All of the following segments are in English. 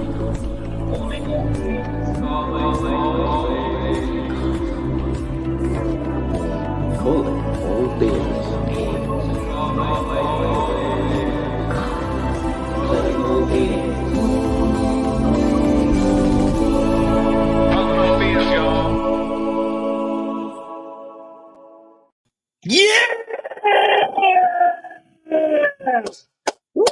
Calling all beings. Calling all beings. Yes! Woo!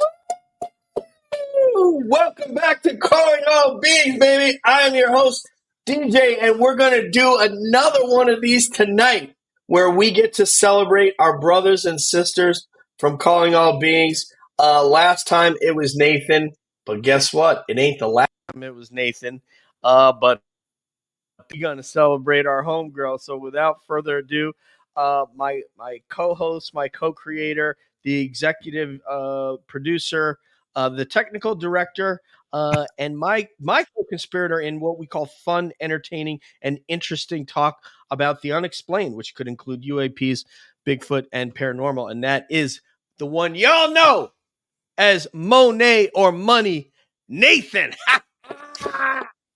Welcome back to Calling All Beings, baby. I am your host, DJ, and we're going to do another one of these tonight where we get to celebrate our brothers and sisters from Calling All Beings. Last time it was Nathan, but guess what? It ain't the last time it was Nathan, but we're going to celebrate our homegirl. So without further ado, my co-host, my co-creator, the executive producer, the technical director, and my co-conspirator in what we call fun, entertaining, and interesting talk about the unexplained, which could include UAPs, Bigfoot, and paranormal. And that is the one y'all know as Monet or Money, Nathan.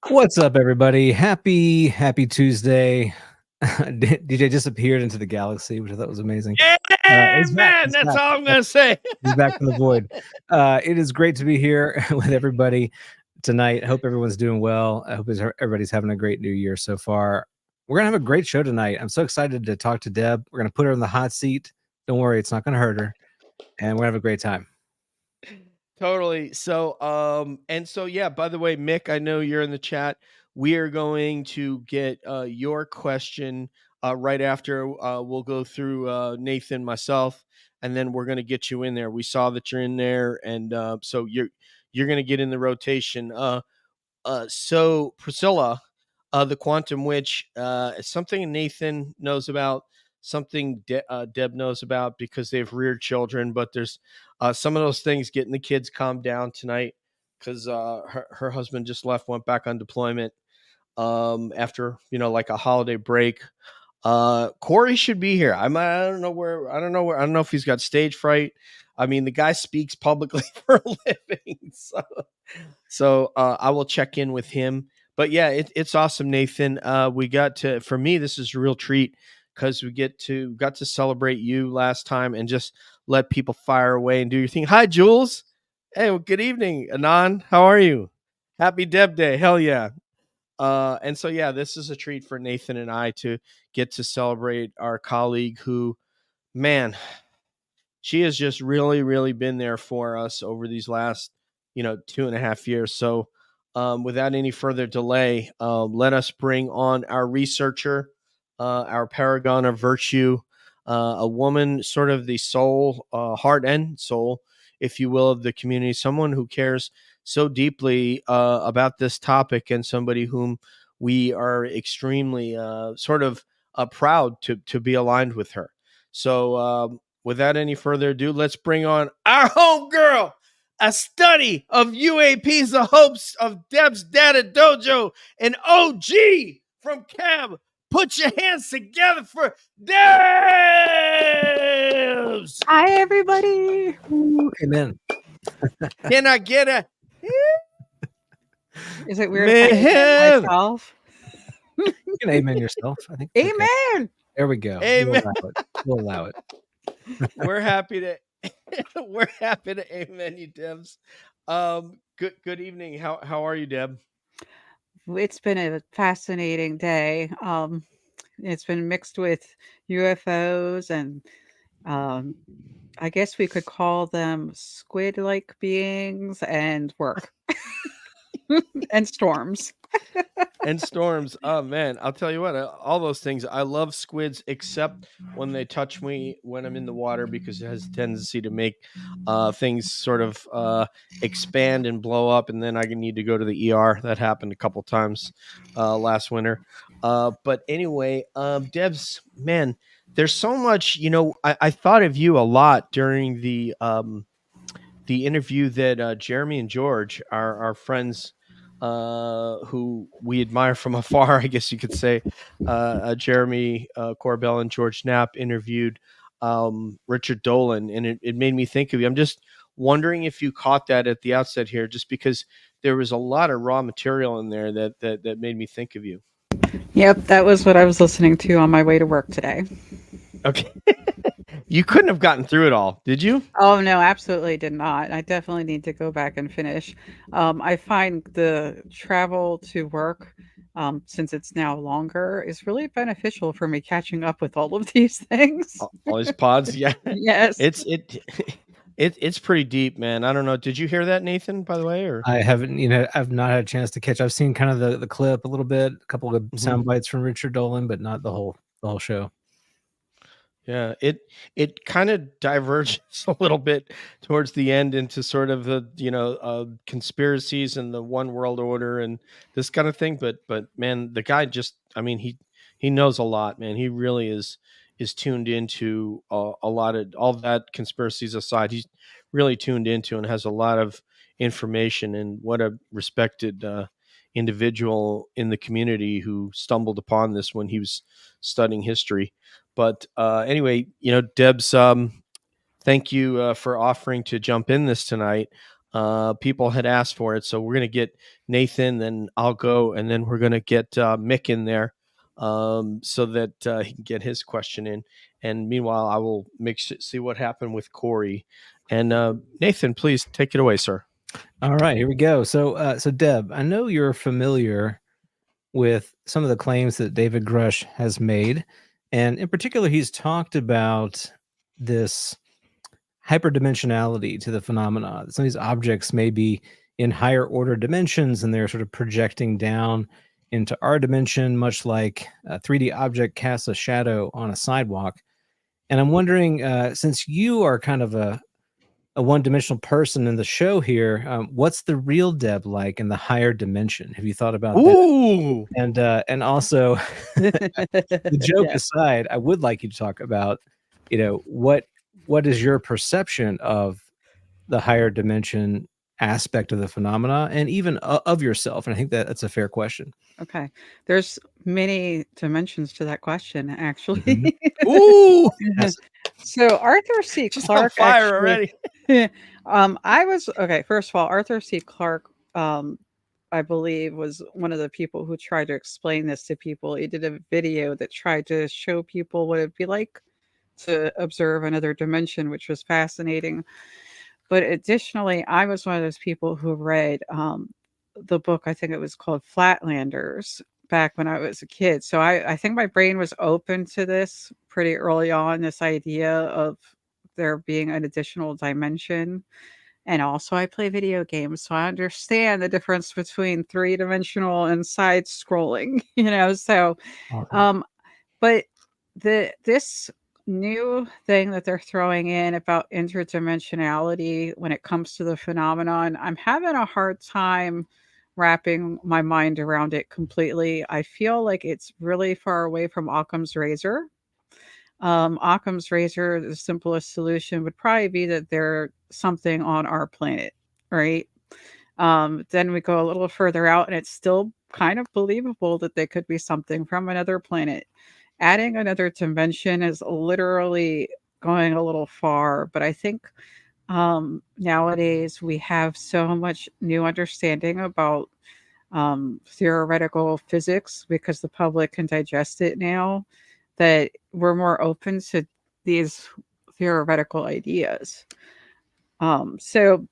What's up, everybody? Happy Tuesday. DJ disappeared into the galaxy, which I thought was amazing. Yeah, man, that's all I'm going to say. He's back from the void. It is great to be here with everybody tonight. I hope everyone's doing well. I hope everybody's having a great new year so far. We're going to have a great show tonight. I'm so excited to talk to Deb. We're going to put her in the hot seat. Don't worry, it's not going to hurt her. And we're going to have a great time. Totally. So, yeah, by the way, Mick, I know you're in the chat. We are going to get your question right after we'll go through Nathan, myself, and then we're going to get you in there. We saw that you're in there, and so you're going to get in the rotation. So Priscilla, the Quantum Witch, is something Nathan knows about, something Deb knows about because they've reared children, but there's some of those things getting the kids calmed down tonight because her husband just went back on deployment after like a holiday break. Corey should be here. I don't know if he's got stage fright. I mean, the guy speaks publicly for a living, so I will check in with him. But yeah, it's awesome, Nathan. For me, this is a real treat because we got to celebrate you last time and just let people fire away and do your thing. Hi, Jules. Hey, well, good evening, Anon. How are you? Happy Deb Day. Hell yeah. And so, yeah, this is a treat for Nathan and I to get to celebrate our colleague who, man, she has just really, really been there for us over these last, 2.5 years. So without any further delay, let us bring on our researcher, our paragon of virtue, a woman, sort of the soul, heart and soul, if you will, of the community, someone who cares so deeply about this topic, and somebody whom we are extremely proud to be aligned with her. So without any further ado, let's bring on our homegirl, a study of UAPs, the hopes of Deb's Data Dojo, an OG from Cab. Put your hands together for Debs! Hi, everybody. Amen. Can I get a... Is it weird if I amen myself? You can amen yourself, I think. Amen. Okay. There we go. Amen. We'll allow it. We're happy to amen you, Debs. Good evening. How are you, Deb? It's been a fascinating day. It's been mixed with UFOs and I guess we could call them squid-like beings and work. And storms. And storms. Oh man, I'll tell you what, all those things. I love squids except when they touch me when I'm in the water, because it has a tendency to make things sort of expand and blow up, and then I need to go to the ER. That happened a couple times last winter. But anyway, Debs, man, there's so much, I thought of you a lot during the interview that Jeremy and George, our friends who we admire from afar, I guess you could say, Jeremy Corbell and George Knapp interviewed Richard Dolan, and it made me think of you. I'm just wondering if you caught that at the outset here, just because there was a lot of raw material in there that made me think of you. Yep, that was what I was listening to on my way to work today. Okay. You couldn't have gotten through it all, did you? Oh no, absolutely did not. I definitely need to go back and finish. I find the travel to work, since it's now longer, is really beneficial for me catching up with all of these things. All these pods, yeah. Yes. It's pretty deep, man. I don't know. Did you hear that, Nathan, by the way? Or I haven't, I've not had a chance to catch. I've seen kind of the clip a little bit, a couple of sound bites from Richard Dolan, but not the whole show. Yeah, it kind of diverges a little bit towards the end into sort of the conspiracies and the one world order and this kind of thing. But man, the guy just, I mean, he knows a lot, man. He really is tuned into a lot of all that conspiracies aside. He's really tuned into and has a lot of information. And what a respected individual in the community who stumbled upon this when he was studying history. But anyway, Deb's, thank you for offering to jump in this tonight. People had asked for it, so we're going to get Nathan, then I'll go, and then we're going to get Mick in there so that he can get his question in. And meanwhile, I will see what happened with Corey. And Nathan, please take it away, sir. All right, here we go. So Deb, I know you're familiar with some of the claims that David Grush has made. And in particular, he's talked about this hyperdimensionality to the phenomena. Some of these objects may be in higher order dimensions and they're sort of projecting down into our dimension, much like a 3D object casts a shadow on a sidewalk. And I'm wondering, since you are kind of a one-dimensional person in the show here, what's the real Deb like in the higher dimension? Have you thought about Ooh. that? And also, the joke aside, I would like you to talk about, what is your perception of the higher dimension aspect of the phenomena and even of yourself? And I think that's a fair question. Okay. There's many dimensions to that question, actually. Ooh. Yes. So Arthur C. Just Clarke on fire actually, already. first of all, Arthur C. Clarke, I believe, was one of the people who tried to explain this to people. He did a video that tried to show people what it'd be like to observe another dimension, which was fascinating. But additionally, I was one of those people who read the book, I think it was called Flatlanders, back when I was a kid. So I think my brain was open to this pretty early on, this idea of there being an additional dimension. And also I play video games, so I understand the difference between three-dimensional and side scrolling, so Awesome. but this new thing that they're throwing in about interdimensionality when it comes to the phenomenon, I'm having a hard time wrapping my mind around it completely. I feel like it's really far away from Occam's razor. Occam's razor, the simplest solution would probably be that there's something on our planet, right? Then we go a little further out, and it's still kind of believable that they could be something from another planet. Adding another dimension is literally going a little far, but I think nowadays we have so much new understanding about theoretical physics because the public can digest it now, that we're more open to these theoretical ideas. So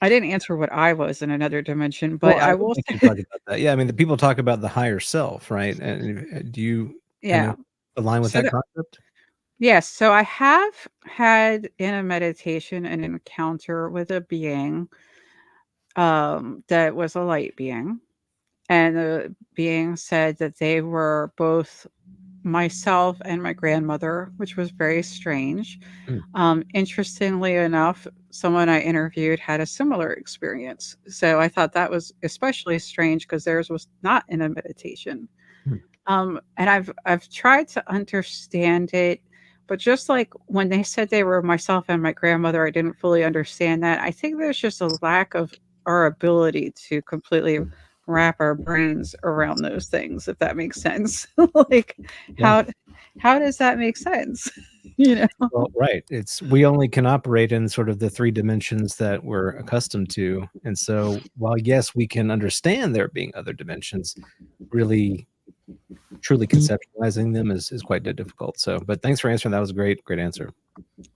I didn't answer what I was in another dimension, but Well, I I would will like say, you to talk about that. Yeah, I mean, the people talk about the higher self, right? And do you kind yeah. of align with So that concept? yes, so I have had in a meditation an encounter with a being that was a light being. And the being said that they were both myself and my grandmother, which was very strange. Interestingly enough, someone I interviewed had a similar experience. So I thought that was especially strange because theirs was not in a meditation. And I've tried to understand it, but just like when they said they were myself and my grandmother, I didn't fully understand that. I think there's just a lack of our ability to completely wrap our brains around those things, if that makes sense. Like Yeah. How does that make sense? You know? Well, right. We only can operate in sort of the 3 dimensions that we're accustomed to. And so while yes, we can understand there being other dimensions, really truly conceptualizing them is quite difficult. So, but thanks for answering. That was a great answer.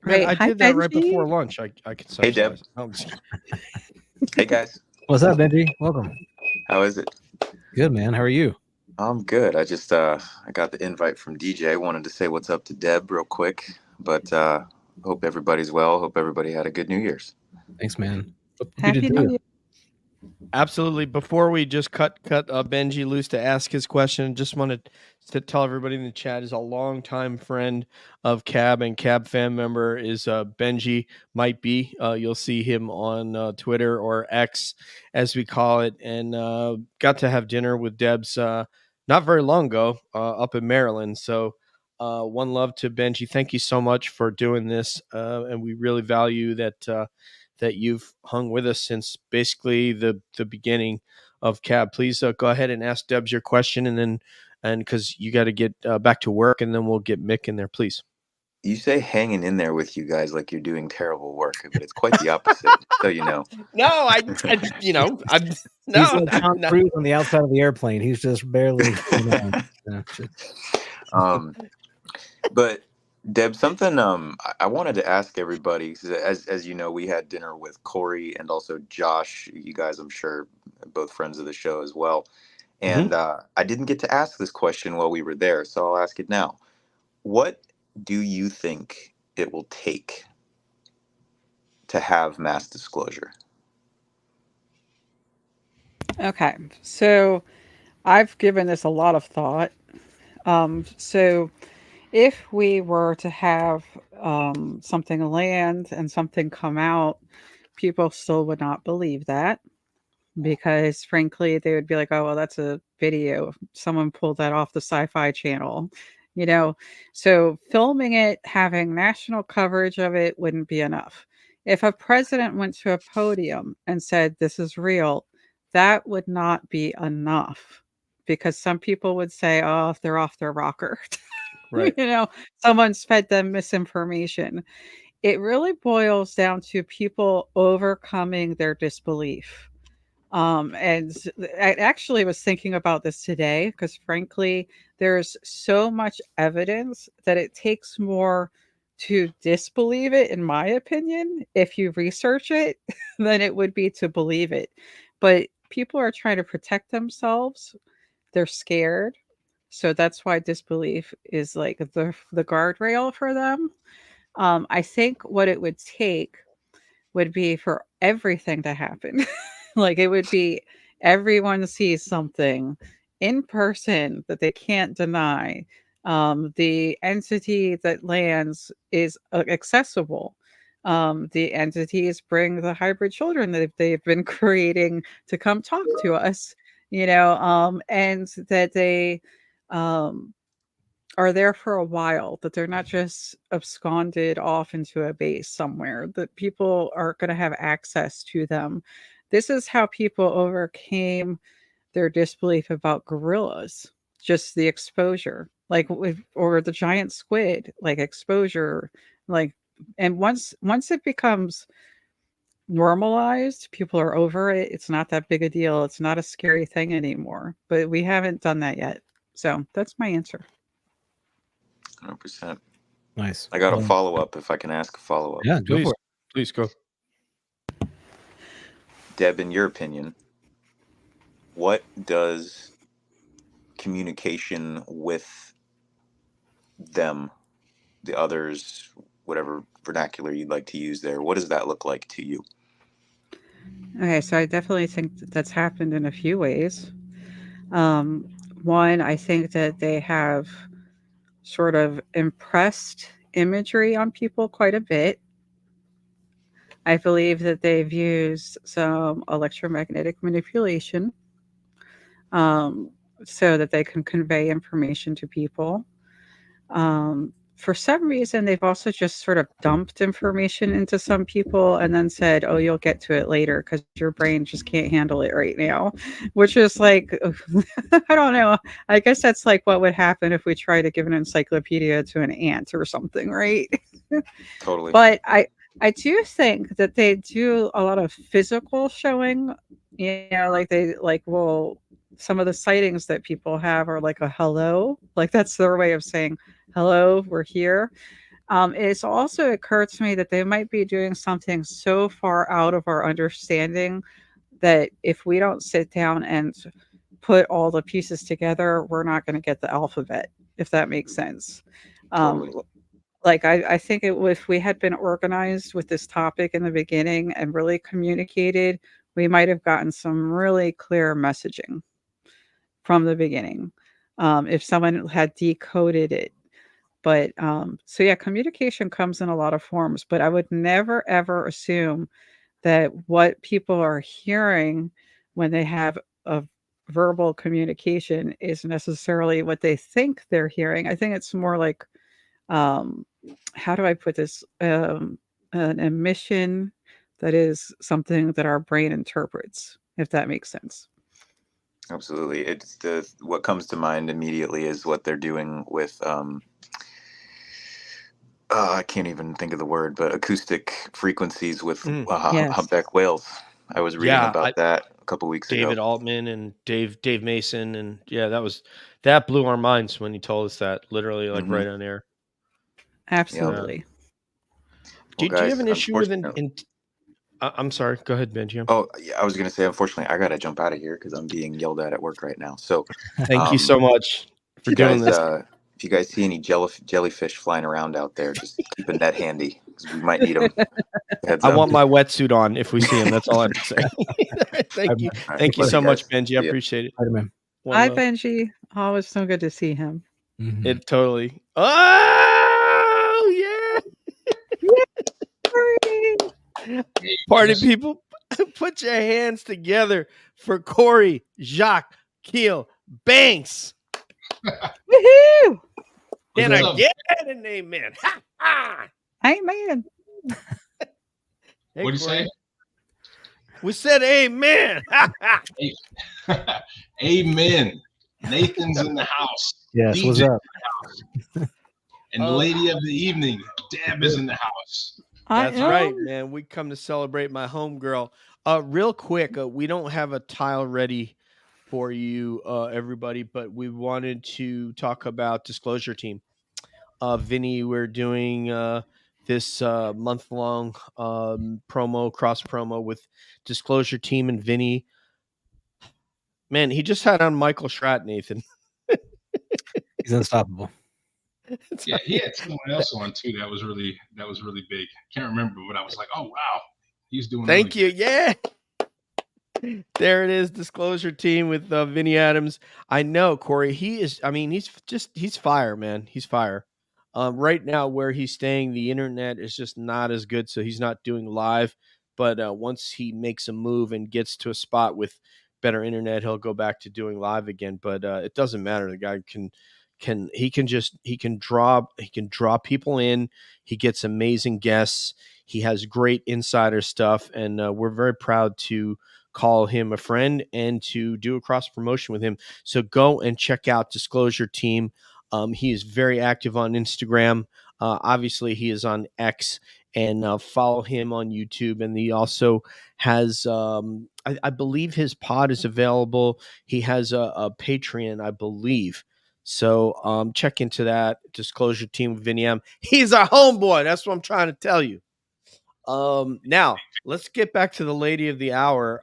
Man, Right. I Hi, did that right before Benji. lunch. I Hey, conceptualized. Deb. it. No, I'm just kidding. Hey, guys. What's up, Benji? Welcome. How is it? Good, man. How are you? I'm good. I just I got the invite from DJ. Wanted to say what's up to Deb real quick, but hope everybody's well. Hope everybody had a good New Year's. Thanks, man. Hope you Happy did New too. Year. Absolutely. Before we just cut Benji loose to ask his question, just wanted to tell everybody in the chat is a longtime friend of Cab and Cab fan member is Benji. Might be you'll see him on Twitter or X as we call it, and got to have dinner with Debs not very long ago up in Maryland. So one love to Benji. Thank you so much for doing this, and we really value that. That you've hung with us since basically the beginning of Cab. Please go ahead and ask Debs your question, and because you got to get back to work, and then we'll get Mick in there, please. You say hanging in there with you guys like you're doing terrible work, but it's quite the opposite. So you know. No, I'm He's no, like Tom Cruise on the outside of the airplane. He's just barely. But Deb, something I wanted to ask everybody, 'cause as you know, we had dinner with Corey and also Josh. You guys, I'm sure, both friends of the show as well. And I didn't get to ask this question while we were there, so I'll ask it now. What do you think it will take to have mass disclosure? Okay. So I've given this a lot of thought. So if we were to have something land and something come out, people still would not believe that because, frankly, they would be like, oh, well, that's a video. Someone pulled that off the Sci-Fi Channel, you know? So filming it, having national coverage of it wouldn't be enough. If a president went to a podium and said, this is real, that would not be enough because some people would say, oh, they're off their rocker. Right. You know, someone's fed them misinformation. It really boils down to people overcoming their disbelief. And I actually was thinking about this today because, frankly, there's so much evidence that it takes more to disbelieve it, in my opinion, if you research it, than it would be to believe it. But people are trying to protect themselves. They're scared. So that's why disbelief is like the guardrail for them. I think what it would take would be for everything to happen. Like it would be everyone sees something in person that they can't deny. The entity that lands is accessible. The entities bring the hybrid children that they've been creating to come talk to us, you know, and that they um, are there for a while, that they're not just absconded off into a base somewhere, that people are going to have access to them. This is how people overcame their disbelief about gorillas, just the exposure, like or the giant squid, like exposure, like, and once it becomes normalized, people are over it. It's not that big a deal. It's not a scary thing anymore, but we haven't done that yet. So that's my answer. 100%. Nice. I got a follow up if I can ask a follow up. Yeah, go Please, for it. please go. Deb, in your opinion, what does communication with them, the others, whatever vernacular you'd like to use there, what does that look like to you? Okay, so I definitely think that's happened in a few ways. One, I think that they have sort of impressed imagery on people quite a bit. I believe that they've used some electromagnetic manipulation um, so that they can convey information to people. Um, for some reason, they've also just sort of dumped information into some people and then said, "Oh, you'll get to it later because your brain just can't handle it right now," which is like, I don't know. I guess that's like what would happen if we try to give an encyclopedia to an ant or something, right? Totally. But I do think that they do a lot of physical showing. You know, like they like will some of the sightings that people have are like a hello, like that's their way of saying hello, we're here. It's also occurred to me that they might be doing something so far out of our understanding that if we don't sit down and put all the pieces together, we're not going to get the alphabet, if that makes sense. Totally. Like I think if we had been organized with this topic in the beginning and really communicated, we might have gotten some really clear messaging from the beginning, if someone had decoded it. But so yeah, communication comes in a lot of forms, but I would never ever assume that what people are hearing when they have a verbal communication is necessarily what they think they're hearing. I think it's more like, um, how do I put this? An emission that is something that our brain interprets, if that makes sense. Absolutely. It's the what comes to mind immediately is what they're doing with I can't even think of the word, but acoustic frequencies with Mm. Yes. humpback whales. I was reading Yeah, about that a couple weeks David ago. Altman and Dave Mason, and yeah, that blew our minds when he told us that, literally, like Hmm. right on air. Yeah. Absolutely. Well, Do you have guys, an issue with unfortunately, I'm sorry, go ahead, Benji. oh, yeah, I was gonna say, unfortunately, I gotta jump out of here because I'm being yelled at work right now. So, Thank you so much if for you doing guys, this. if you guys see any jellyfish flying around out there, just keep a net handy because we might need them. Heads I up. want my wetsuit on if we see him. That's all I have to say. Thank you. All right, Thank you love so much, guys. Benji. I See ya. appreciate it. Spider-Man. One Hi, love. Benji. Always so good to see him. Mhm. It totally. Oh yeah. Party people, put your hands together for Corey, Jacques, Keel, Banks. Woohoo! Can What's I up? get an amen? Ha, ha. Hey, man. Hey, What'd you Corey. say? We said amen. Ha, ha. Amen. Nathan's in the house. Yes, what's DJ, up? and the Oh. lady of the evening, Deb, is in the house. That's right, man. We come to celebrate my homegirl. Real quick, we don't have a tile ready for you, everybody, but we wanted to talk about Disclosure Team. Vinny, we're doing this month-long cross promo with Disclosure Team and Vinny. Man, he just had on Michael Schratt, Nathan. He's unstoppable. Yeah, he had someone else on too. That was really big. Can't remember, but I was like, oh wow, he's doing. Thank really you. Yeah. There it is, Disclosure Team with Vinny Adams. I know, Corey. He's fire, man. He's fire. Right now, where he's staying, the internet is just not as good, so he's not doing live. But once he makes a move and gets to a spot with better internet, he'll go back to doing live again. But it doesn't matter. The guy can draw people in. He gets amazing guests. He has great insider stuff, and we're very proud to call him a friend and to do a cross promotion with him. So go and check out Disclosure Team. He is very active on Instagram. Obviously, he is on X, and follow him on YouTube. And he also has, I believe his pod is available. He has a Patreon, I believe. So check into that. Disclosure Team with Vinny M. He's our homeboy. That's what I'm trying to tell you. Now let's get back to the lady of the hour.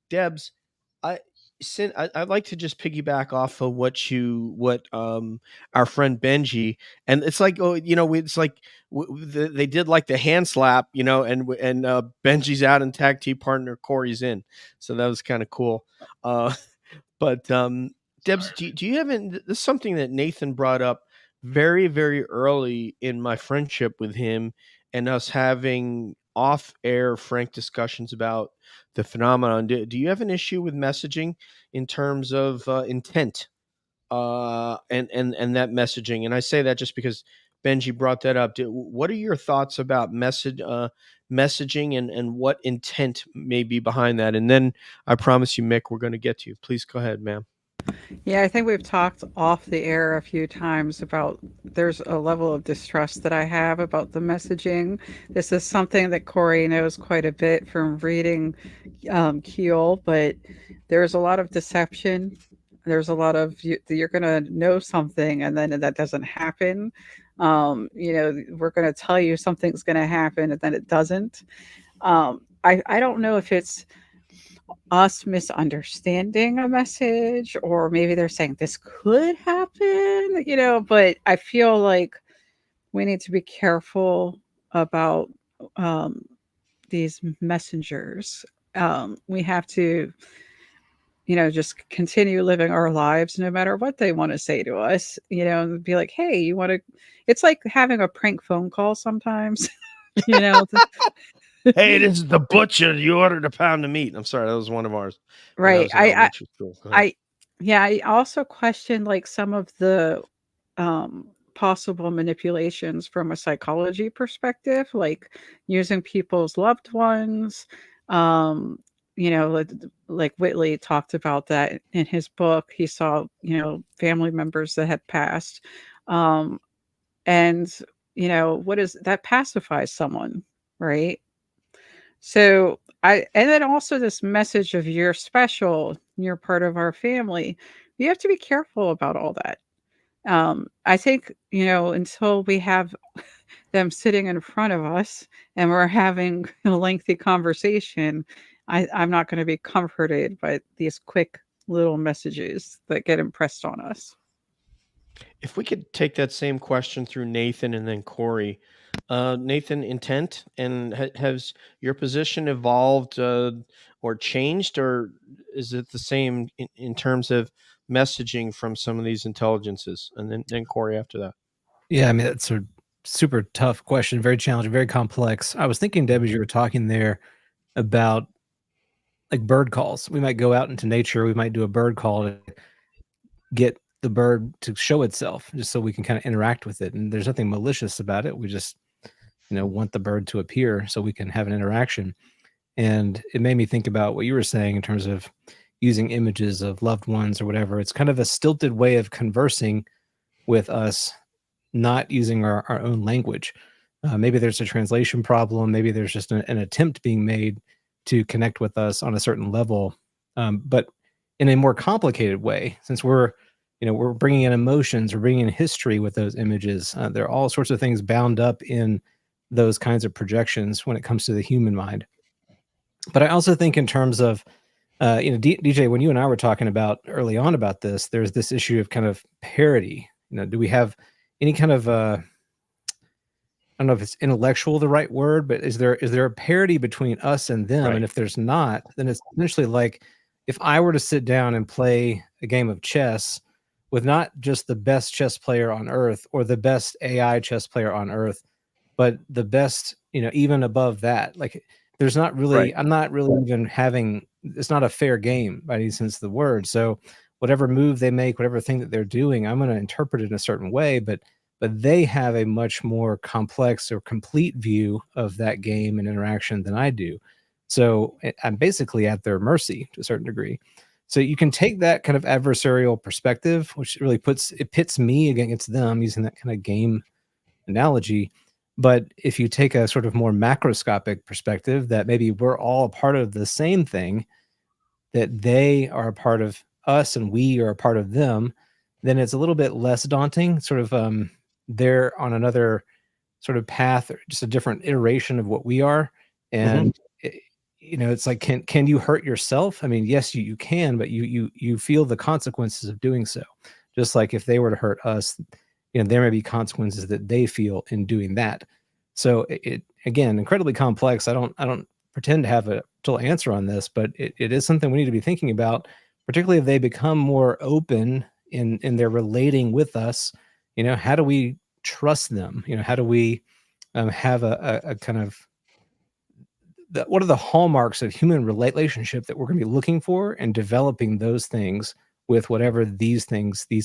Debs, I'd like to just piggyback off of what our friend Benji, and it's like, oh, it's like they did like the hand slap, and Benji's out and tag team partner Corey's in, so that was kind of cool. But Debs, do you have this is something that Nathan brought up very, very early in my friendship with him and us having off-air frank discussions about the phenomenon. Do you have an issue with messaging in terms of intent and that messaging? And I say that just because Benji brought that up. What are your thoughts about messaging and what intent may be behind that? And then I promise you, Mick, we're going to get to you. Please go ahead, ma'am. Yeah, I think we've talked off the air a few times about there's a level of distrust that I have about the messaging. This is something that Corey knows quite a bit from reading Keel, but there's a lot of deception. There's a lot of you're going to know something and then that doesn't happen. We're going to tell you something's going to happen and then it doesn't. I don't know if it's us misunderstanding a message or maybe they're saying this could happen, but I feel like we need to be careful about these messengers. We have to just continue living our lives no matter what they want to say to us, and be like, hey, you want to, it's like having a prank phone call sometimes. Hey, this is the butcher. You ordered a pound of meat. I'm sorry, that was one of ours. When I Right. was in elementary school. Go ahead. I also question like some of the possible manipulations from a psychology perspective, like using people's loved ones. Like Whitley talked about that in his book. He saw, family members that had passed. And what is that pacifies someone, right? So and then also this message of you're special, you're part of our family. You have to be careful about all that. I think, until we have them sitting in front of us and we're having a lengthy conversation, I'm not going to be comforted by these quick little messages that get impressed on us. If we could take that same question through Nathan and then Corey. Nathan, intent, and has your position evolved or changed, or is it the same in terms of messaging from some of these intelligences? And then Corey after that. Yeah, I mean, that's a super tough question, very challenging, very complex. I was thinking, Deb, as you were talking there about like bird calls. We might go out into nature, we might do a bird call to get the bird to show itself just so we can kind of interact with it. And there's nothing malicious about it. We just, want the bird to appear so we can have an interaction. And it made me think about what you were saying in terms of using images of loved ones or whatever. It's kind of a stilted way of conversing with us, not using our own language. Maybe there's a translation problem. Maybe there's just an attempt being made to connect with us on a certain level, but in a more complicated way, since we're bringing in emotions, we're bringing in history with those images. There are all sorts of things bound up in those kinds of projections when it comes to the human mind. But I also think in terms of, DJ, when you and I were talking about early on about this, there's this issue of kind of parity. Do we have any kind of, I don't know if it's intellectual the right word, but is there a parity between us and them? Right. And if there's not, then it's essentially like if I were to sit down and play a game of chess with not just the best chess player on earth or the best AI chess player on earth, but the best, even above that, like there's not really, Right. I'm not really even having, it's not a fair game by any sense of the word. So whatever move they make, whatever thing that they're doing, I'm going to interpret it in a certain way, but they have a much more complex or complete view of that game and interaction than I do. So I'm basically at their mercy to a certain degree. So you can take that kind of adversarial perspective, which really pits me against them, using that kind of game analogy. But if you take a sort of more macroscopic perspective, that maybe we're all a part of the same thing, that they are a part of us and we are a part of them, then it's a little bit less daunting. Sort of they're on another sort of path, or just a different iteration of what we are. And it's like, can you hurt yourself? I mean, yes, you can, but you feel the consequences of doing so. Just like if they were to hurt us, there may be consequences that they feel in doing that. So it again, incredibly complex. I don't pretend to have a total answer on this, but it is something we need to be thinking about, particularly if they become more open in their relating with us. How do we trust them? How do we have a kind of, what are the hallmarks of human relationship that we're going to be looking for and developing those things with whatever these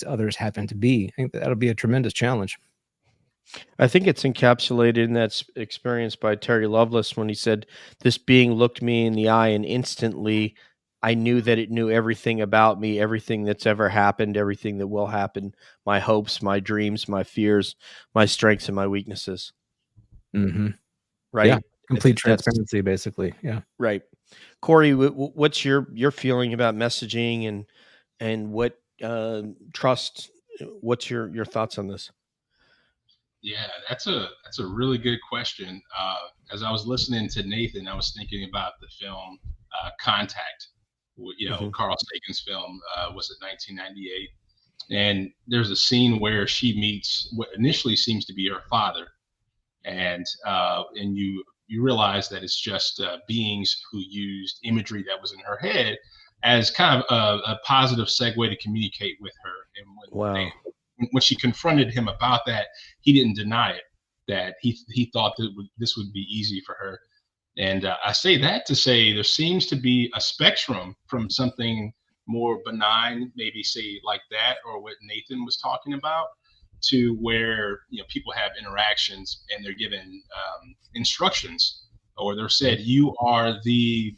others happen to be? I think that'll be a tremendous challenge. I think it's encapsulated in that experience by Terry Lovelace when he said, "This being looked me in the eye, and instantly I knew that it knew everything about me, everything that's ever happened, everything that will happen, my hopes, my dreams, my fears, my strengths, and my weaknesses." Mm-hmm. Right? Yeah, I complete think that's transparency, basically. Yeah. right. Corey, what's your feeling about messaging and what trust? What's your thoughts on this? Yeah, that's a really good question. As I was listening to Nathan, I was thinking about the film Contact. Hmm. Carl Sagan's film, was it 1998? And there's a scene where she meets what initially seems to be her father, and you realize that it's just beings who used imagery that was in her head as kind of a positive segue to communicate with her. And Wow. when she confronted him about that, he didn't deny it. That he thought that this would be easy for her. And I say that to say there seems to be a spectrum from something more benign, maybe say like that, or what Nathan was talking about, to where people have interactions and they're given instructions, or they're said, "You are the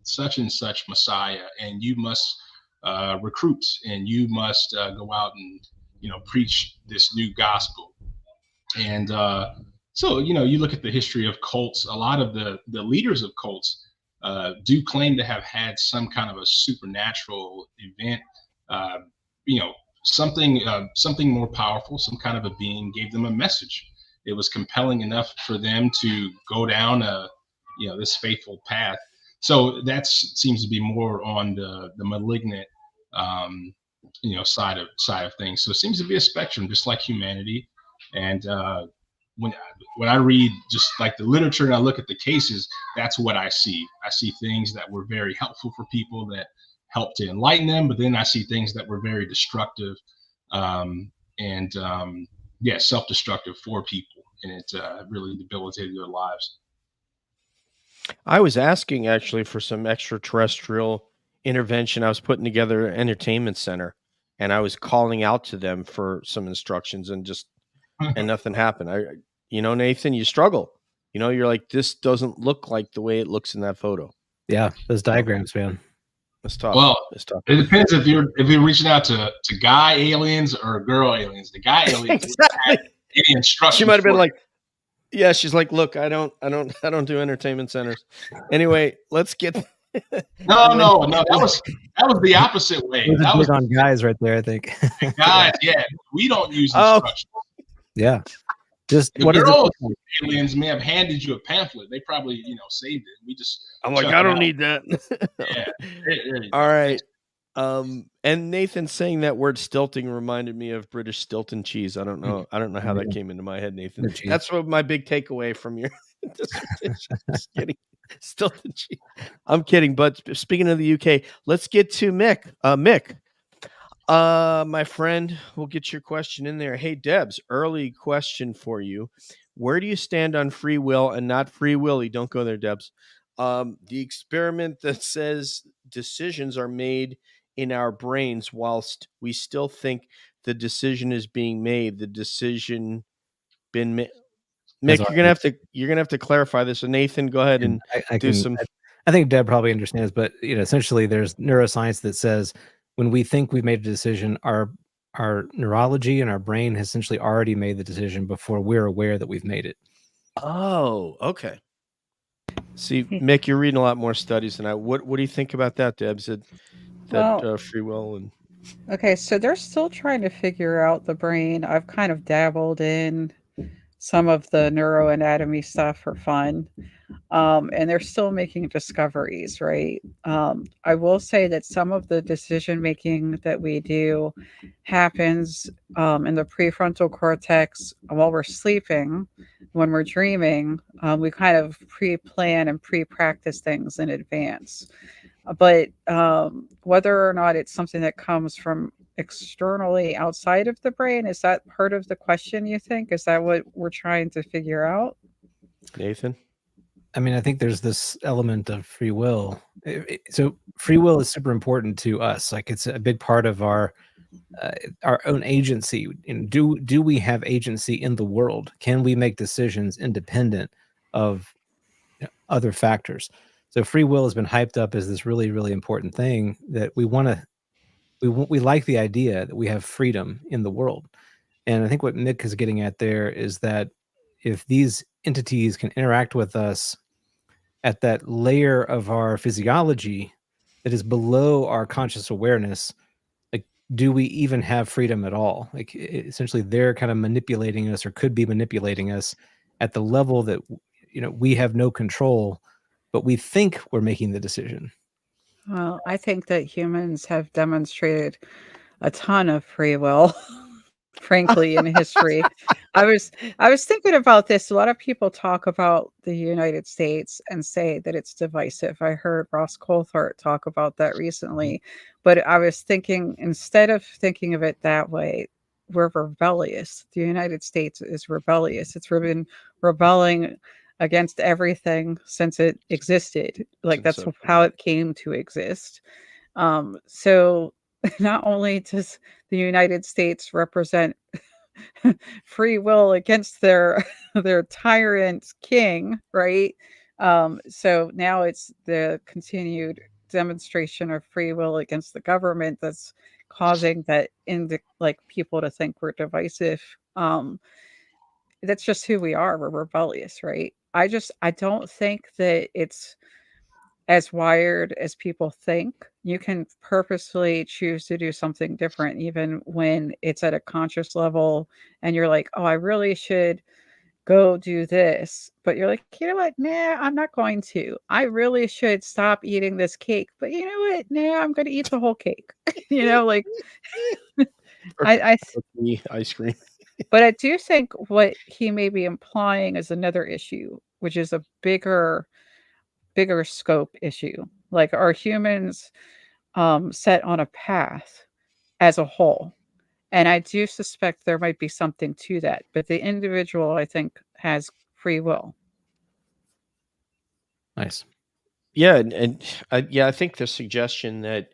such and such Messiah, and you must recruit, and you must go out and preach this new gospel." And so, you look at the history of cults, a lot of the leaders of cults do claim to have had some kind of a supernatural event, uh, you know, something more powerful, some kind of a being gave them a message. It was compelling enough for them to go down this faithful path. So that seems to be more on the malignant, um, side of things. So it seems to be a spectrum, just like humanity. And when when I read just like the literature and I look at the cases, that's what I see. I see things that were very helpful for people that helped to enlighten them, but then I see things that were very destructive, and yeah, self-destructive for people, and it really debilitated their lives. I was asking actually for some extraterrestrial intervention. I was putting together an entertainment center and I was calling out to them for some instructions and nothing happened. Nathan, you struggle. You're like, this doesn't look like the way it looks in that photo. Yeah, those diagrams, man. It's tough. Well, It's tough. it depends if you're reaching out to guy aliens or girl aliens. The guy aliens Exactly. had any instructions. She might have been for like, yeah, she's like, look, I don't do entertainment centers. Anyway, let's get no. That was the opposite way. Those That are was big on guys right there, I think. guys. Yeah, we don't use Oh. instructions. Yeah. Just The what is girls it? aliens may have handed you a pamphlet. They probably saved it. We just I'm like, chuck I it don't out. need that. Yeah. There you go. All right. And Nathan saying that word stilting reminded me of British Stilton cheese. I don't know how that came into my head, Nathan. The cheese. That's what my big takeaway from your dissertation. Just kidding. Stilton cheese. I'm kidding. But speaking of the UK, let's get to Mick. Mick, my friend, we'll get your question in there. Hey, Debs, early question for you. Where do you stand on free will and not free willy? Don't go there, Debs. The experiment that says decisions are made in our brains whilst we still think the decision is being made. The decision been made. Mick, you're gonna have to clarify this. So Nathan, go ahead and do some. I think Deb probably understands, but essentially there's neuroscience that says when we think we've made a decision, our neurology and our brain has essentially already made the decision before we're aware that we've made it. Oh, okay. See, Mick, you're reading a lot more studies than I. What do you think about that, Debs? That free will and Okay, so they're still trying to figure out the brain. I've kind of dabbled in some of the neuroanatomy stuff for fun. And they're still making discoveries, right? I will say that some of the decision making that we do happens in the prefrontal cortex while we're sleeping. When we're dreaming, we kind of pre-plan and pre-practice things in advance. But whether or not it's something that comes from externally outside of the brain, is that part of the question, you think? Is that what we're trying to figure out? Nathan? I mean, I think there's this element of free will. So free will is super important to us. Like it's a big part of our our own agency. And do we have agency in the world? Can we make decisions independent of other factors? So free will has been hyped up as this really, really important thing that we want to. We like the idea that we have freedom in the world. And I think what Nick is getting at there is that if these entities can interact with us at that layer of our physiology that is below our conscious awareness, like, do we even have freedom at all? Like, essentially, they're kind of manipulating us, or could be manipulating us at the level that we have no control, but we think we're making the decision. Well, I think that humans have demonstrated a ton of free will, frankly, in history. I was thinking about this. A lot of people talk about the United States and say that it's divisive. I heard Ross Coulthart talk about that recently, but I was thinking, instead of thinking of it that way, we're rebellious. The United States is rebellious. It's been rebelling against everything since it existed. Like, that's how it came to exist. So not only does the United States represent free will against their their tyrant king, right? So now it's the continued demonstration of free will against the government that's causing that people to think we're divisive. That's just who we are. We're rebellious, right? I don't think that it's as wired as people think. You can purposefully choose to do something different, even when it's at a conscious level, and you're like, oh, I really should go do this. But you're like, you know what? Nah, I'm not going to. I really should stop eating this cake. But you know what? Nah, I'm going to eat the whole cake. Like, I ice cream. but I do think what he may be implying is another issue, which is a bigger scope issue. Like, are humans set on a path as a whole? And I do suspect there might be something to that, but the individual, I think, has free will. Nice. Yeah, and I think the suggestion that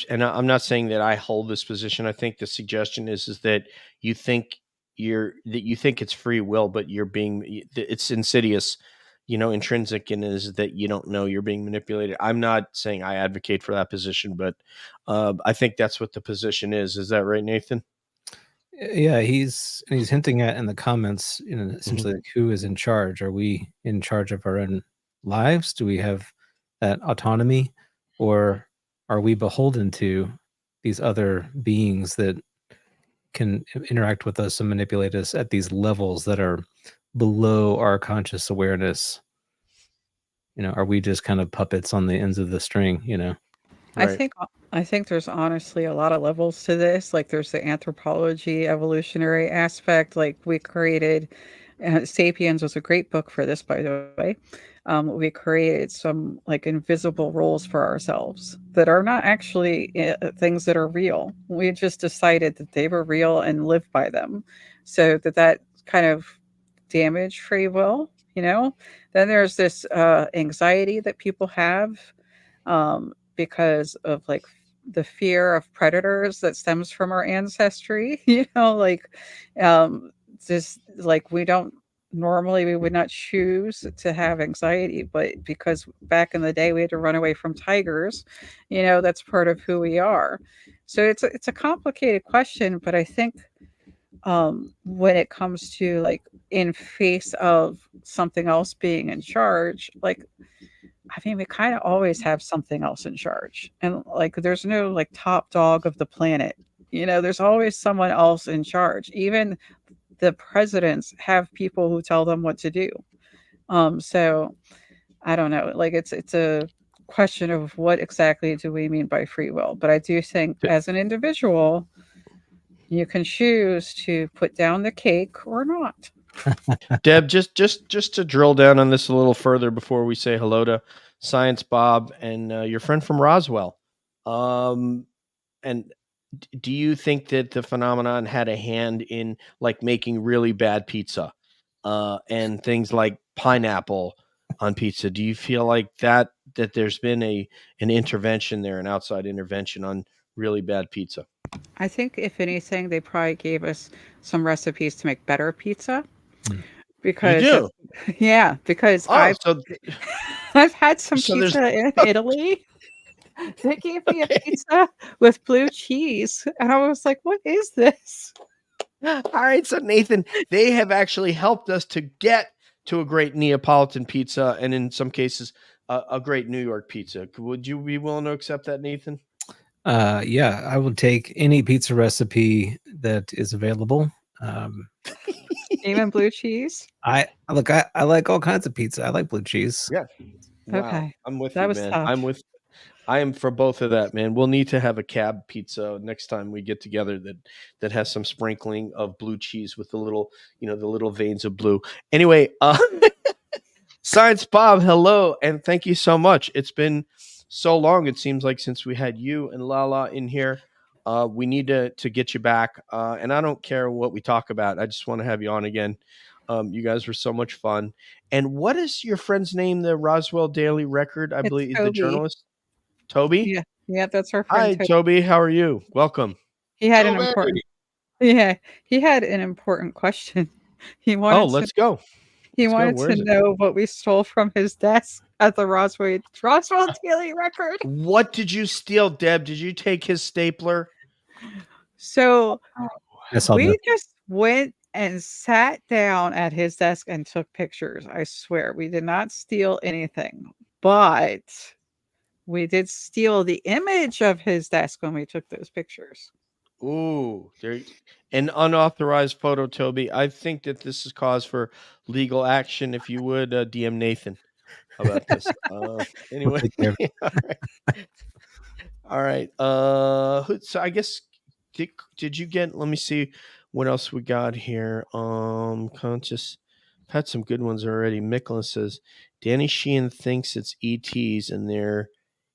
I'm not saying that I hold this position. I think the suggestion is that you think it's free will, but it's insidious, intrinsic, and is that you don't know you're being manipulated. I'm not saying I advocate for that position, but I think that's what the position is. Is that right, Nathan? Yeah, he's hinting at in the comments, essentially, like, who is in charge? Are we in charge of our own lives? Do we have that autonomy, or are we beholden to these other beings that can interact with us and manipulate us at these levels that are below our conscious awareness? Are we just kind of puppets on the ends of the string? Right. I think there's honestly a lot of levels to this. Like, there's the anthropology, evolutionary aspect. Like, we created Sapiens was a great book for this, by the way. We created some like invisible roles for ourselves that are not actually things that are real. We just decided that they were real and lived by them. So that kind of damaged free will. Then there's this anxiety that people have because of like the fear of predators that stems from our ancestry. Just like we would not choose to have anxiety, but because back in the day we had to run away from tigers, that's part of who we are. So it's a complicated question, but I think when it comes to like in face of something else being in charge, like, I mean, we kind of always have something else in charge. And like, there's no like top dog of the planet. There's always someone else in charge. Even the presidents have people who tell them what to do. So I don't know. Like, it's a question of what exactly do we mean by free will. But I do think as an individual, you can choose to put down the cake or not. Deb, just to drill down on this a little further before we say hello to Science Bob and your friend from Roswell. And do you think that the phenomenon had a hand in like making really bad pizza and things like pineapple on pizza? Do you feel like that there's been an intervention there, an outside intervention on really bad pizza. I think if anything, they probably gave us some recipes to make better pizza Hmm. because do? yeah, because Oh, so I've had some there's pizza in Italy. They gave me a okay. pizza with blue cheese, and I was like, "What is this?" All right, so Nathan, they have actually helped us to get to a great Neapolitan pizza, and in some cases, a great New York pizza. Would you be willing to accept that, Nathan? Yeah, I will take any pizza recipe that is available. Even blue cheese? I like all kinds of pizza. I like blue cheese. Yeah. Wow, Okay, I'm with that you, was man. tough. I am for both of that, man. We'll need to have a cab pizza next time we get together that has some sprinkling of blue cheese with the little, the little veins of blue. Anyway, Science Bob, hello, and thank you so much. It's been so long, it seems like, since we had you and Lala in here. We need to get you back, and I don't care what we talk about. I just want to have you on again. You guys were so much fun. And what is your friend's name? The Roswell Daily Record, I It's believe, the Toby. journalist, Toby. Yeah, yeah, that's our friend Hi, Toby. Toby. How are you? Welcome. He had an So very important question. He Oh, wanted to let's go. he Let's go. wanted Where to is it? know what we stole from his desk at the Roswell Daily Record. What did you steal, Deb? Did you take his stapler? So That's all. we just went and sat down at his desk and took pictures. I swear, we did not steal anything, but we did steal the image of his desk when we took those pictures. Ooh, there an unauthorized photo, Toby. I think that this is cause for legal action. If you would DM Nathan about this. We'll Anyway, take care of it. all right. All right. So I guess did you get? Let me see what else we got here. Conscious. I've had some good ones already. Micklin says Danny Sheehan thinks it's ETs and they're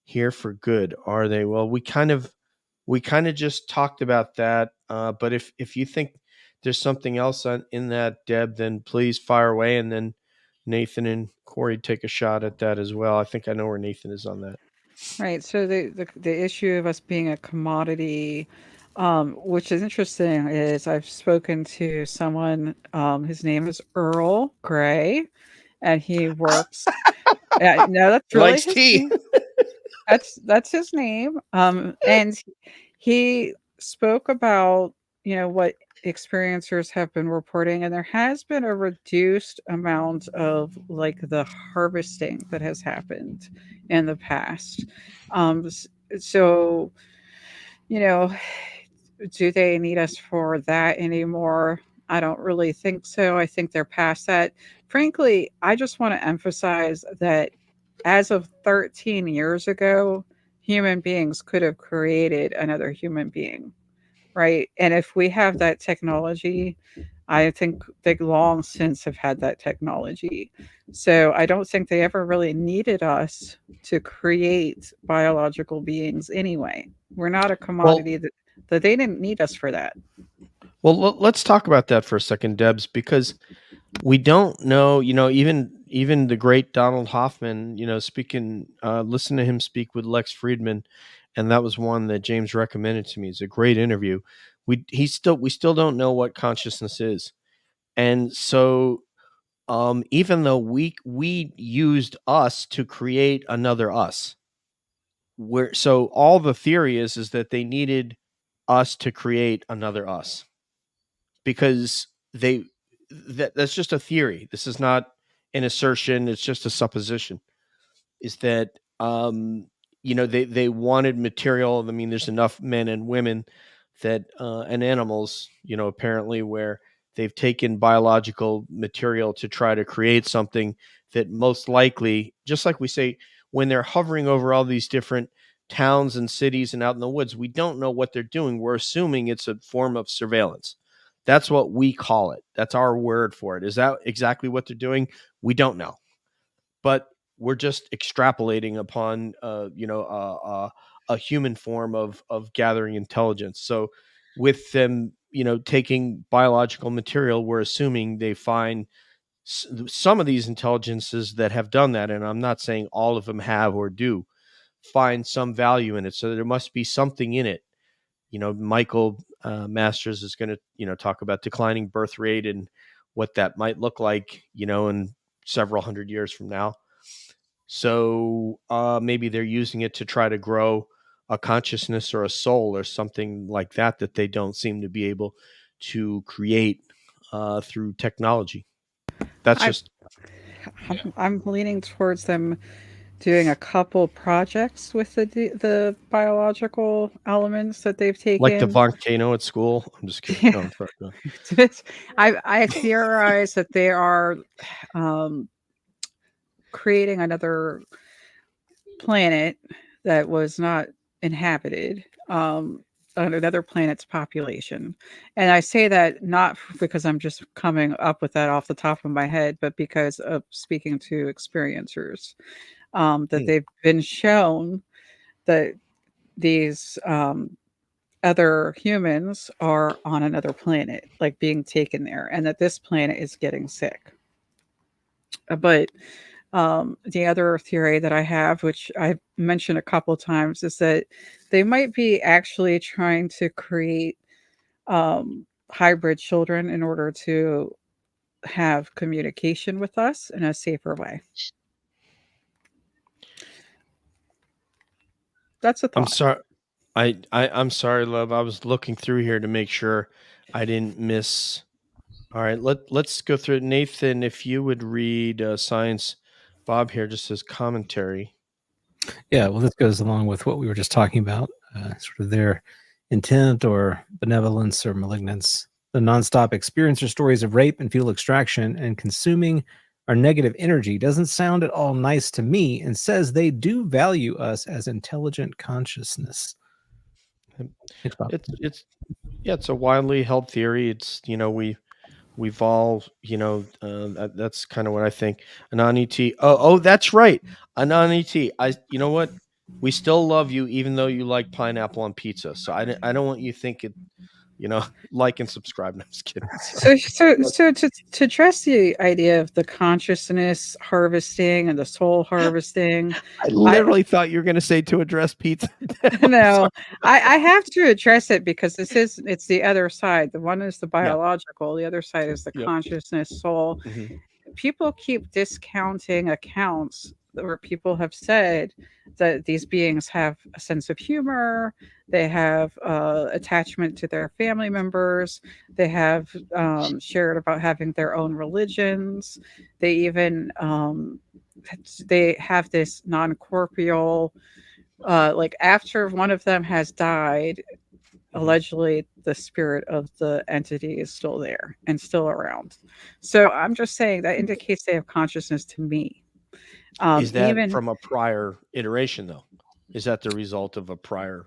here for good. Are they? Well, we kind of just talked about that. But if you think there's something else in that, Deb, then please fire away, and then Nathan and Corey take a shot at that as well. I think I know where Nathan is on that. Right. So the issue of us being a commodity, which is interesting, is I've spoken to someone. His name is Earl Gray, and he works. No, that's He really likes his tea. name. That's his name. And he spoke about what experiencers have been reporting, and there has been a reduced amount of like the harvesting that has happened in the past. So you know, do they need us for that anymore? I don't really think so. I think they're past that. Frankly, I just want to emphasize that as of 13 years ago, human beings could have created another human being, right? And if we have that technology, I think they long since have had that technology. So I don't think they ever really needed us to create biological beings anyway. We're not a commodity that they didn't need us for that. Well, let's talk about that for a second, Debs, because we don't know. Even the great Donald Hoffman. Listen to him speak with Lex Friedman, and that was one that James recommended to me. It's a great interview. We still don't know what consciousness is, and so even though we used us to create another us, so all the theory is that they needed us to create another us because that's just a theory. This is not an assertion. It's just a supposition. Is that they wanted material. I mean, there's enough men and women that and animals, apparently where they've taken biological material to try to create something that most likely, just like we say, when they're hovering over all these different towns and cities and out in the woods, we don't know what they're doing. We're assuming it's a form of surveillance. That's what we call it. That's our word for it. Is that exactly what they're doing? We don't know, but we're just extrapolating upon a human form of gathering intelligence. So with them taking biological material, we're assuming they find some of these intelligences that have done that, and I'm not saying all of them have or do find some value in it. So there must be something in it Michael Masters is going to talk about declining birth rate and what that might look like, in several hundred years from now. So maybe they're using it to try to grow a consciousness or a soul or something like that they don't seem to be able to create through technology. That's I, just I'm leaning towards them doing a couple projects with the biological elements that they've like the taken. volcano at school. I'm just kidding. Yeah. No, I'm sorry. Go ahead. I theorize that they are creating another planet that was not inhabited, on another planet's population. And I say that not because I'm just coming up with that off the top of my head, but because of speaking to experiencers, that they've been shown that these other humans are on another planet, like being taken there, and that this planet is getting sick. But the other theory that I have, which I've mentioned a couple times, is that they might be actually trying to create hybrid children in order to have communication with us in a safer way. That's a I'm thought. sorry. I'm sorry, love. I was looking through here to make sure I didn't miss. All right, let's go through it. Nathan, if you would read Science Bob here, just as commentary. Yeah, well, this goes along with what we were just talking about, sort of their intent or benevolence or malignance. The nonstop experiencer stories of rape and fetal extraction and consuming our negative energy doesn't sound at all nice to me, and says they do value us as intelligent consciousness. Thanks, Bob. It's a widely held theory. It's we've all that's kind of what I think. Anani T. Oh, that's right. Anani T. You know what? We still love you even though you like pineapple on pizza. So I don't want you thinking, like and subscribe. No, I'm just kidding. So to address the idea of the consciousness harvesting and the soul harvesting, I literally thought you were going to say to address pizza. no, I have to address it because it's the other side. The one is the Yeah. biological, the other side is the Yep. consciousness, soul. Mhm. People keep discounting accounts where people have said that these beings have a sense of humor, they have attachment to their family members, they have shared about having their own religions, they even they have this non-corporeal, like after one of them has died, allegedly the spirit of the entity is still there and still around. So I'm just saying that indicates they have consciousness to me. Is that Even from a prior iteration though? Is that the result of a prior?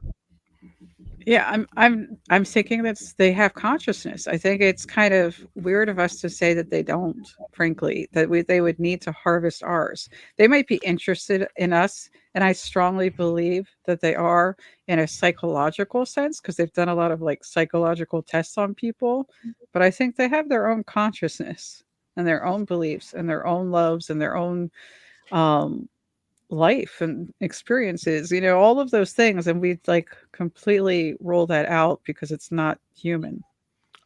yeah, I'm thinking that they have consciousness. I think it's kind of weird of us to say that they don't, frankly, that they would need to harvest ours. They might be interested in us, and I strongly believe that they are in a psychological sense because they've done a lot of like psychological tests on people, but I think they have their own consciousness and their own beliefs and their own loves and their own um life and experiences, all of those things, and we like completely roll that out because it's not human.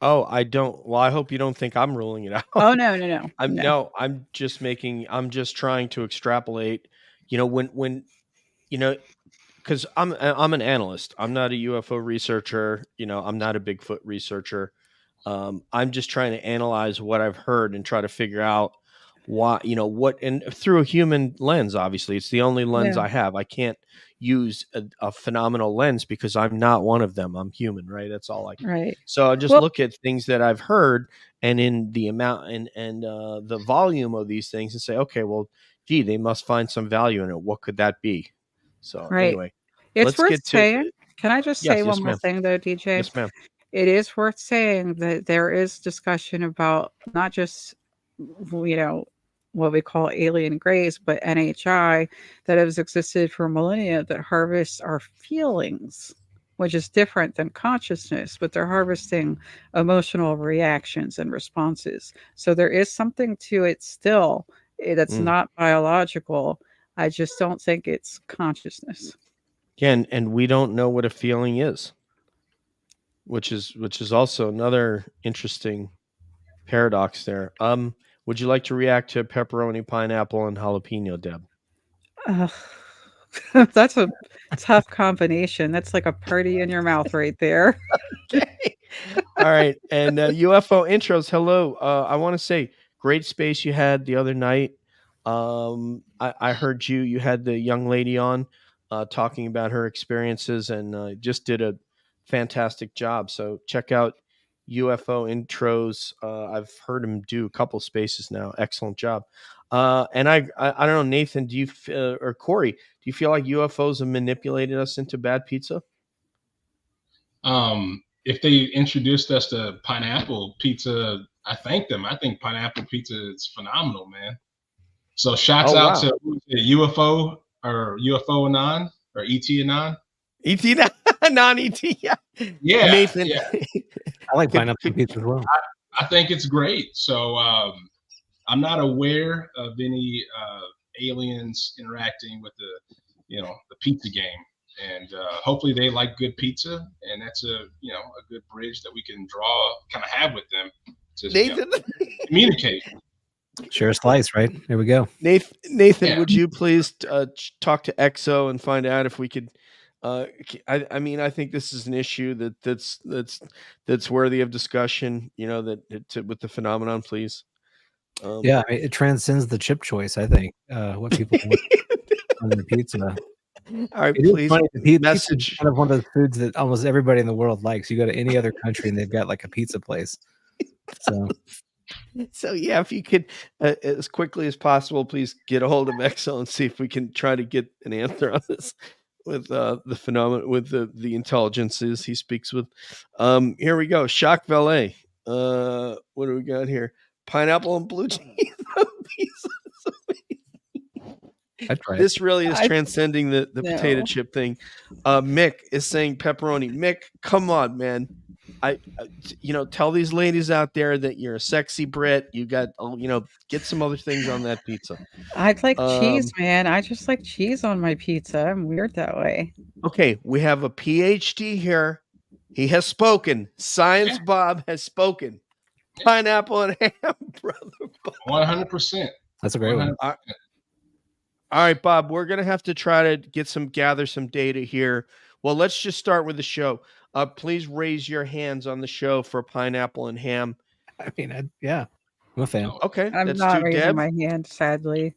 Oh, I don't. Well, I hope you don't think I'm ruling it out. Oh, no. I'm just trying to extrapolate. When because I'm an analyst. I'm not a UFO researcher. I'm not a Bigfoot researcher. I'm just trying to analyze what I've heard and try to figure out why, what, and through a human lens. Obviously, it's the only lens Yeah, I have. I can't use a phenomenal lens because I'm not one of them. I'm human, right? That's all I can. right. So I just Well, look at things that I've heard and in the amount and the volume of these things and say, okay, well, gee, they must find some value in it. What could that be? So right. anyway, It's let's worth get to saying. Can I just say yes, one yes, more ma'am, thing though, DJ? yes, ma'am. It is worth saying that there is discussion about not just, what we call alien grays, but NHI that has existed for millennia that harvests our feelings, which is different than consciousness, but they're harvesting emotional reactions and responses. So there is something to it still, that's Mm. not biological. I just don't think it's consciousness. Yeah, and we don't know what a feeling is. which is also another interesting paradox there. Would you like to react to pepperoni, pineapple, and jalapeno, Deb? Ugh. That's a tough combination. That's like a party in your mouth right there. Okay. All right. And UFO intros. Hello. I want to say great space you had the other night. I heard you had the young lady on talking about her experiences and just did a fantastic job. So check out UFO intros. I've heard him do a couple spaces now. Excellent job. And I don't know, Nathan, do you or Corey, do you feel like UFOs have manipulated us into bad pizza? If they introduced us to pineapple pizza, I thank them. I think pineapple pizza is phenomenal, man. So shouts Oh, out wow. to UFO or UFO Anon or ET Anon. ET, non-ET, yeah. Yeah, Nathan, yeah. I like Could- pineapple could- pizza as well. I think it's great. So I'm not aware of any aliens interacting with the pizza game, and hopefully they like good pizza, and that's a good bridge that we can kind of have with them to Nathan, communicate. Share a slice, right? There we go. Nathan, Yeah. would you please talk to EXO and find out if we could? I mean, I think this is an issue that's worthy of discussion. With the phenomenon, please. Yeah, I mean, it transcends the chip choice. I think what people want on their pizza. All right, It is please funny. Pizza is message. kind of one of those foods that almost everybody in the world likes. You go to any other country and they've got like a pizza place. So yeah, if you could, as quickly as possible, please get a hold of EXO and see if we can try to get an answer on this with the phenomenon, with the intelligences he speaks with. Here we go. Shock Valet. What do we got here? Pineapple and blue cheese on pizza. I'd try it. This really is I- transcending the potato No. chip thing. Mick is saying pepperoni. Mick, come on, man. Tell these ladies out there that you're a sexy Brit. You got, get some other things on that pizza. I'd like cheese, man. I just like cheese on my pizza. I'm weird that way. Okay, we have a PhD here. He has spoken. Science Bob has spoken. Pineapple and ham, brother. 100%. That's a great one. All right, Bob, we're going to have to try to gather some data here. Well, let's just start with the show. Please raise your hands on the show for pineapple and ham. I mean, yeah, I'm a fan. Okay, I'm that's not two. raising Deb? my hand, sadly.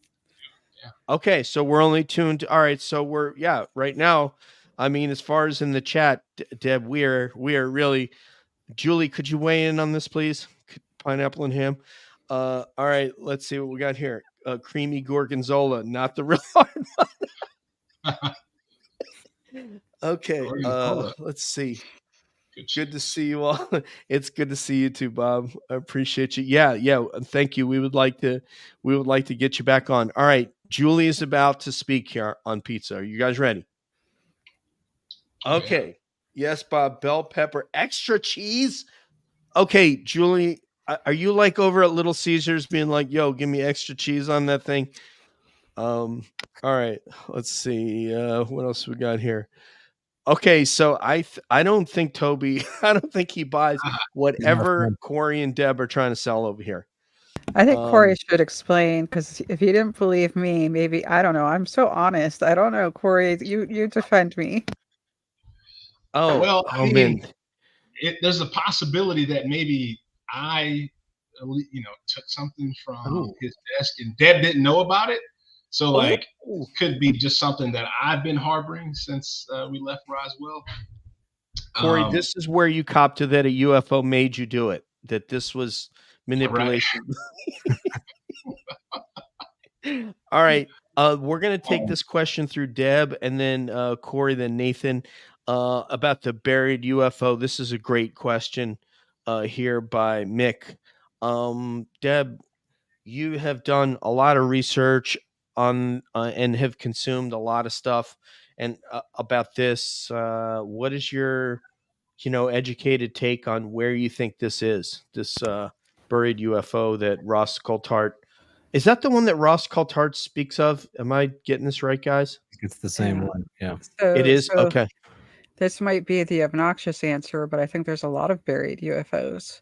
Okay, so we're only tuned. All right, so right now. I mean, as far as in the chat, Deb, we are really. Julie, could you weigh in on this, please? Pineapple and ham. All right, let's see what we got here. Creamy gorgonzola, not the real hard one. Okay, Gorgonzola. let's see. Good Good to see you all. It's good to see you too, Bob. I appreciate you. Yeah. Thank you. We would like to get you back on. All right, Julie is about to speak here on pizza. Are you guys ready? Okay. Yes, Bob. Bell pepper, extra cheese. Okay, Julie, are you like over at Little Caesars being like, yo, give me extra cheese on that thing? All right, let's see. What else we got here? Okay, so I don't think Toby, I don't think he buys whatever Corey and Deb are trying to sell over here. I think Corey should explain, because if you didn't believe me, maybe, I don't know. I'm so honest. I don't know, Corey. You defend me. Oh, Well, I mean, man. there's a possibility that maybe I, took something from his desk and Deb didn't know about it. So, like, could be just something that I've been harboring since we left Roswell. Corey, this is where you cop to that a UFO made you do it, that this was manipulation. All right. We're going to take this question through Deb and then Corey, then Nathan, about the buried UFO. This is a great question here by Mick. Deb, you have done a lot of research on and have consumed a lot of stuff and about this. What is your, educated take on where you think this is, this buried UFO that Ross Coulthart? Is that the one that Ross Coulthart speaks of? Am I getting this right, guys? It's the same one. Yeah. So, It is? Okay. This might be the obnoxious answer, but I think there's a lot of buried UFOs.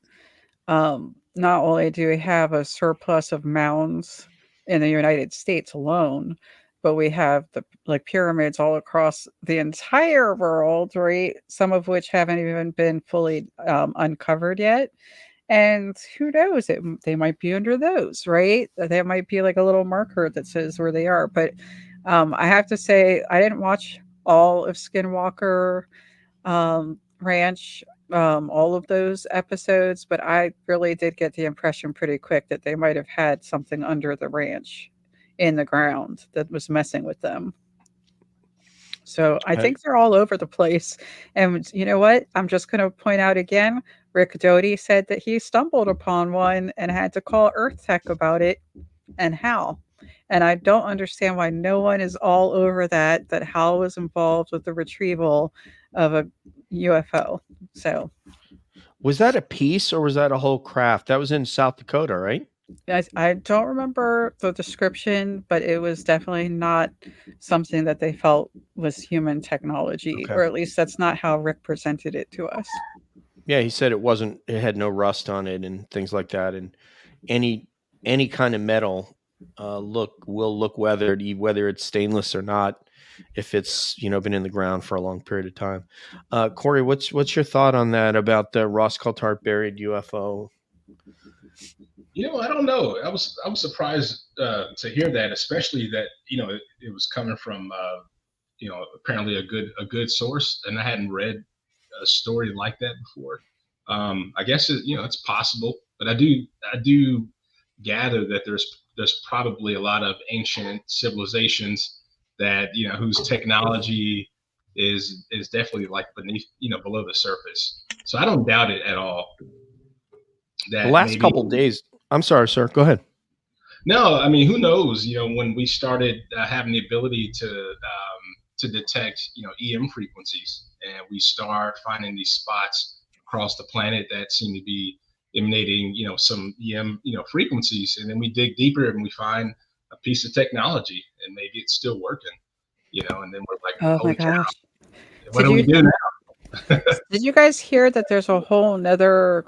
Not only do we have a surplus of mounds in the United States alone, but we have the pyramids all across the entire world, right? Some of which haven't even been fully uncovered yet. And who knows? They might be under those, right? That might be like a little marker that says where they are. But I have to say, I didn't watch all of Skinwalker Ranch, all of those episodes, but I really did get the impression pretty quick that they might have had something under the ranch in the ground that was messing with them. So I think they're all over the place. And you know what? I'm just going to point out again, Rick Doty said that he stumbled upon one and had to call Earth Tech about it and Hal. And I don't understand why no one is all over that Hal was involved with the retrieval of a UFO. So Was that a piece or was that a whole craft? That was in South Dakota, right? I don't remember the description, but it was definitely not something that they felt was human technology, Okay. or at least that's not how Rick presented it to us. Yeah, he said it had no rust on it and things like that. And any kind of metal will look weathered, whether it's stainless or not, if it's been in the ground for a long period of time. Corey, what's your thought on that about the Ross Coulthard buried UFO? I don't know. I was surprised to hear that, especially that it was coming from apparently a good source, and I hadn't read a story like that before. I guess it's possible, but I do gather that there's probably a lot of ancient civilizations that whose technology is definitely like beneath below the surface. So I don't doubt it at all. That The last couple days. I'm sorry, sir. Go ahead. No, I mean, who knows? When we started having the ability to detect EM frequencies, and we start finding these spots across the planet that seem to be emanating some EM frequencies, and then we dig deeper and we find a piece of technology, and maybe it's still working, and then we're like, Oh my holy cow, gosh. what do we do now? Did you guys hear that there's a whole nother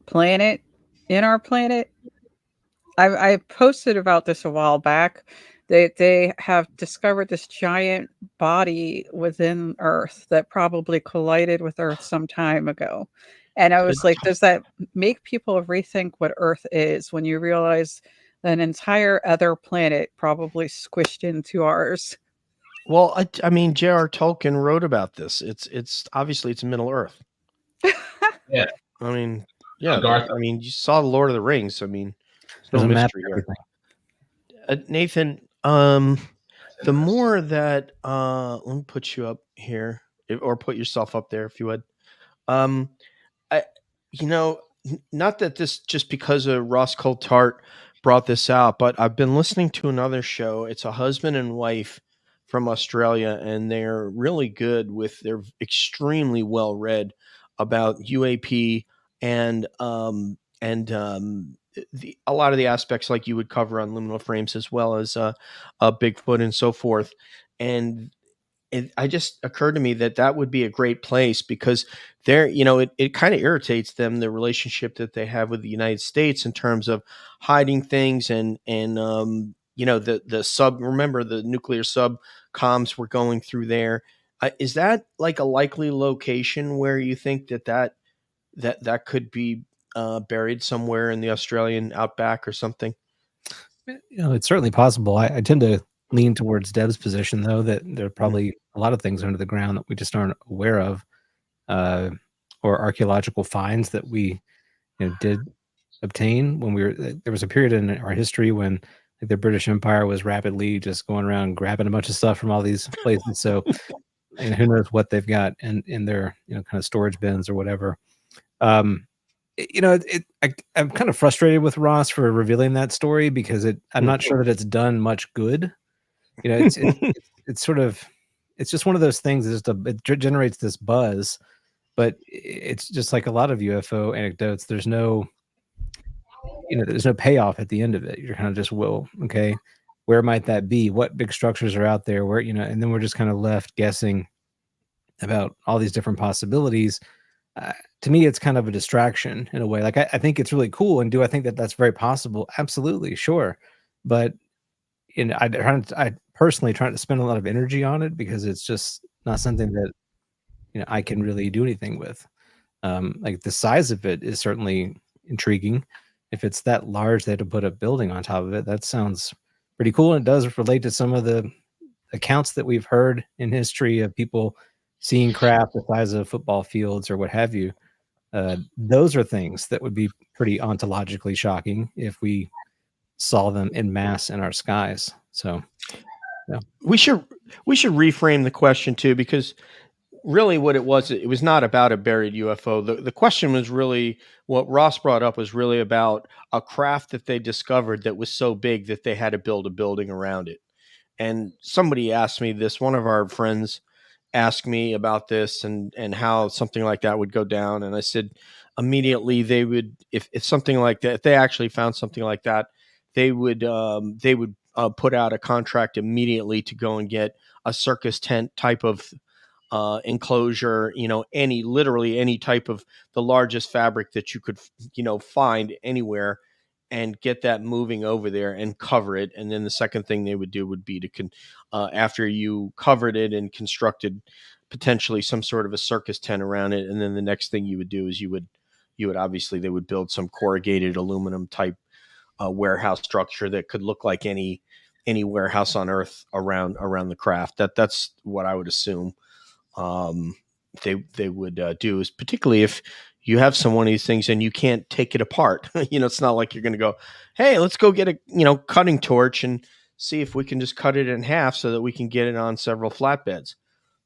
planet in our planet? I posted about this a while back. They have discovered this giant body within Earth that probably collided with Earth some time ago. And I was like, does that make people rethink what Earth is when you realize an entire other planet probably squished into ours? Well, I mean, J.R. Tolkien wrote about this. It's obviously it's Middle Earth. Yeah. I mean, yeah. Garth. I mean, you saw the Lord of the Rings. I mean, there's no mystery here. Nathan, the more that let me put you up here, or put yourself up there if you would. Not that this just because of Ross Coulthard brought this out, but I've been listening to another show. It's a husband and wife from Australia, and they're really good they're extremely well read about UAP and a lot of the aspects like you would cover on liminal frames, as well as Bigfoot and so forth. And it just occurred to me that would be a great place, because it kind of irritates them, the relationship that they have with the United States in terms of hiding things and the sub, remember the nuclear sub comms were going through there. Is that like a likely location where you think that could be buried somewhere in the Australian outback or something? It's certainly possible. I tend to lean towards Deb's position, though, that there are probably a lot of things under the ground that we just aren't aware of, or archaeological finds that we did obtain when there was a period in our history when the British Empire was rapidly just going around grabbing a bunch of stuff from all these places. So who knows what they've got in their kind of storage bins or whatever. I'm kind of frustrated with Ross for revealing that story, because I'm not sure that it's done much good. It's sort of, it's just one of those things. It generates this buzz, but it's just like a lot of UFO anecdotes. There's no payoff at the end of it. You're kind of just, okay, where might that be? What big structures are out there? Where, and then we're just kind of left guessing about all these different possibilities, to me, it's kind of a distraction in a way. Like, I think it's really cool. And do I think that that's very possible? Absolutely. Sure. But, I personally try to spend a lot of energy on it because it's just not something that, I can really do anything with. Like, the size of it is certainly intriguing. If it's that large, they had to put a building on top of it. That sounds pretty cool. And it does relate to some of the accounts that we've heard in history of people seeing craft the size of football fields or what have you. Those are things that would be pretty ontologically shocking if we saw them in mass in our skies. So, yeah. We should reframe the question too, because really what it was not about a buried UFO. The question was really, what Ross brought up was really about a craft that they discovered that was so big that they had to build a building around it. And somebody asked me this, one of our friends asked me about this and how something like that would go down. And I said immediately they would, if something like that, if they actually found something like that, they would put out a contract immediately to go and get a circus tent type of enclosure, literally any type of the largest fabric that you could, find anywhere, and get that moving over there and cover it. And then the second thing they would do would be to, after you covered it and constructed potentially some sort of a circus tent around it, and then the next thing you would do is you would obviously, they would build some corrugated aluminum type warehouse structure that could look like any warehouse on Earth around the craft. That's what I would assume they would do, is particularly if you have some one of these things and you can't take it apart. It's not like you're going to go, hey, let's go get a cutting torch and see if we can just cut it in half so that we can get it on several flatbeds.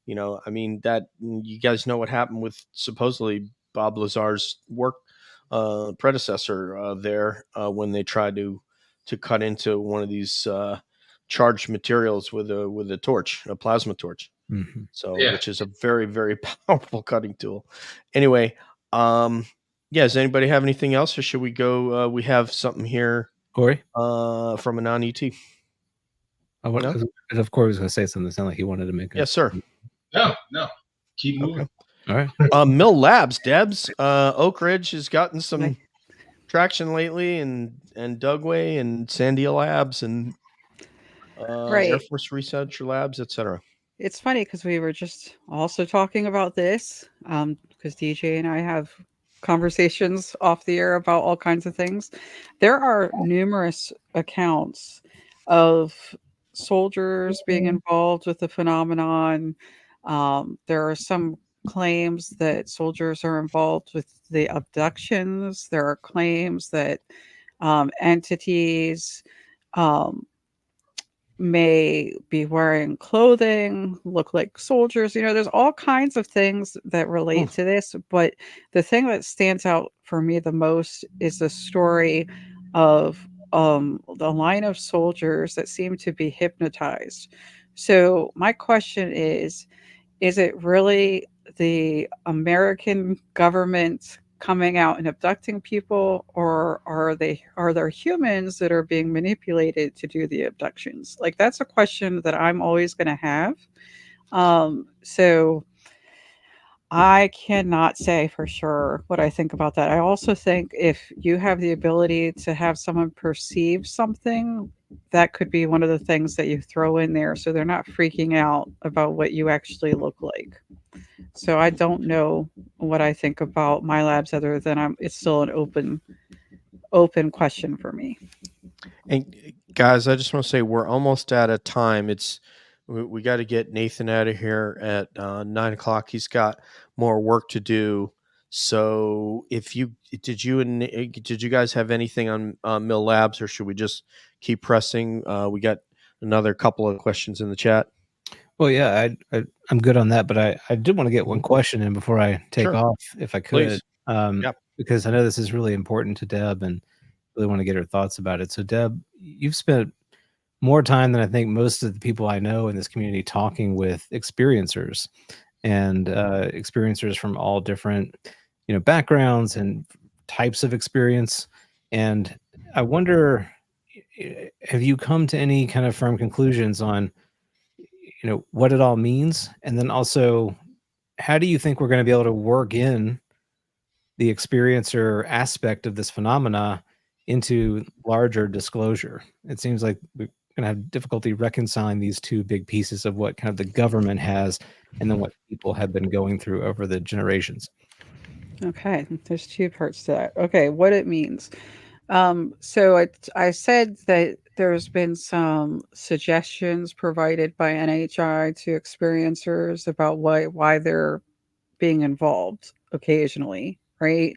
That, you guys know what happened with supposedly Bob Lazar's work predecessor there when they tried to cut into one of these charged materials with a torch, a plasma torch. Mm-hmm. So, Yeah. which is a very, very powerful cutting tool. Anyway, does anybody have anything else, or should we go? We have something here, Corey? from a non-ET. Of course, was going to say something. It sounded like he wanted to make. Yes, sir. No, keep moving. Okay. All right. Mill Labs, Debs. Oak Ridge has gotten some traction lately, and Dugway and Sandia Labs and Air Force Research Labs, etc. It's funny because we were just also talking about this because DJ and I have conversations off the air about all kinds of things. There are numerous accounts of soldiers being involved with the phenomenon. There are some claims that soldiers are involved with the abductions. There are claims that entities may be wearing clothing, look like soldiers. There's all kinds of things that relate to this. But the thing that stands out for me the most is the story of the line of soldiers that seem to be hypnotized. So my question is it really the American government coming out and abducting people, or are there humans that are being manipulated to do the abductions? Like, that's a question that I'm always going to have. So I cannot say for sure what I think about that. I also think if you have the ability to have someone perceive something, that could be one of the things that you throw in there so they're not freaking out about what you actually look like. So I don't know what I think about my labs other than it's still an open question for me. And guys, I just want to say we're almost out of time. We got to get Nathan out of here at 9:00. He's got more work to do. So did you guys have anything on Mill Labs, or should we just keep pressing? We got another couple of questions in the chat. Well, yeah, I'm good on that, but I did want to get one question in before I take off, if I could. Please. Because I know this is really important to Deb and really want to get her thoughts about it. So, Deb, you've spent more time than I think most of the people I know in this community talking with experiencers and experiencers from all different, backgrounds and types of experience. And I wonder, have you come to any kind of firm conclusions on what it all means, and then also how do you think we're going to be able to work in the experiencer aspect of this phenomena into larger disclosure? It seems like we're going to have difficulty reconciling these two big pieces of what kind of the government has and then what people have been going through over the generations. Okay, there's two parts to that. Okay, what it means. So I said that there's been some suggestions provided by NHI to experiencers about why they're being involved occasionally, right?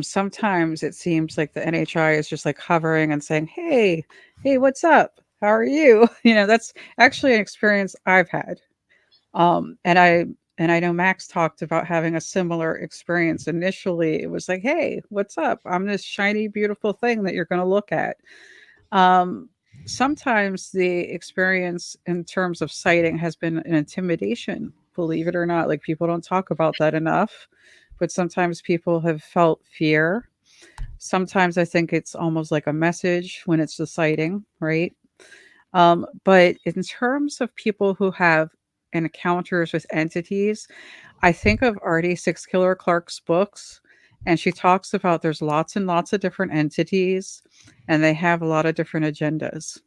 Sometimes it seems like the NHI is just like hovering and saying, hey, what's up? How are you?" That's actually an experience I've had. And I know Max talked about having a similar experience. Initially, it was like, "Hey, what's up? I'm this shiny, beautiful thing that you're going to look at." Um, Sometimes the experience in terms of sighting has been an intimidation, believe it or not. Like, people don't talk about that enough, but sometimes people have felt fear. Sometimes I think it's almost like a message when it's a sighting, right? But in terms of people who have encounters with entities, I think of Artie Six Killer Clark's books, and she talks about there's lots and lots of different entities, and they have a lot of different agendas.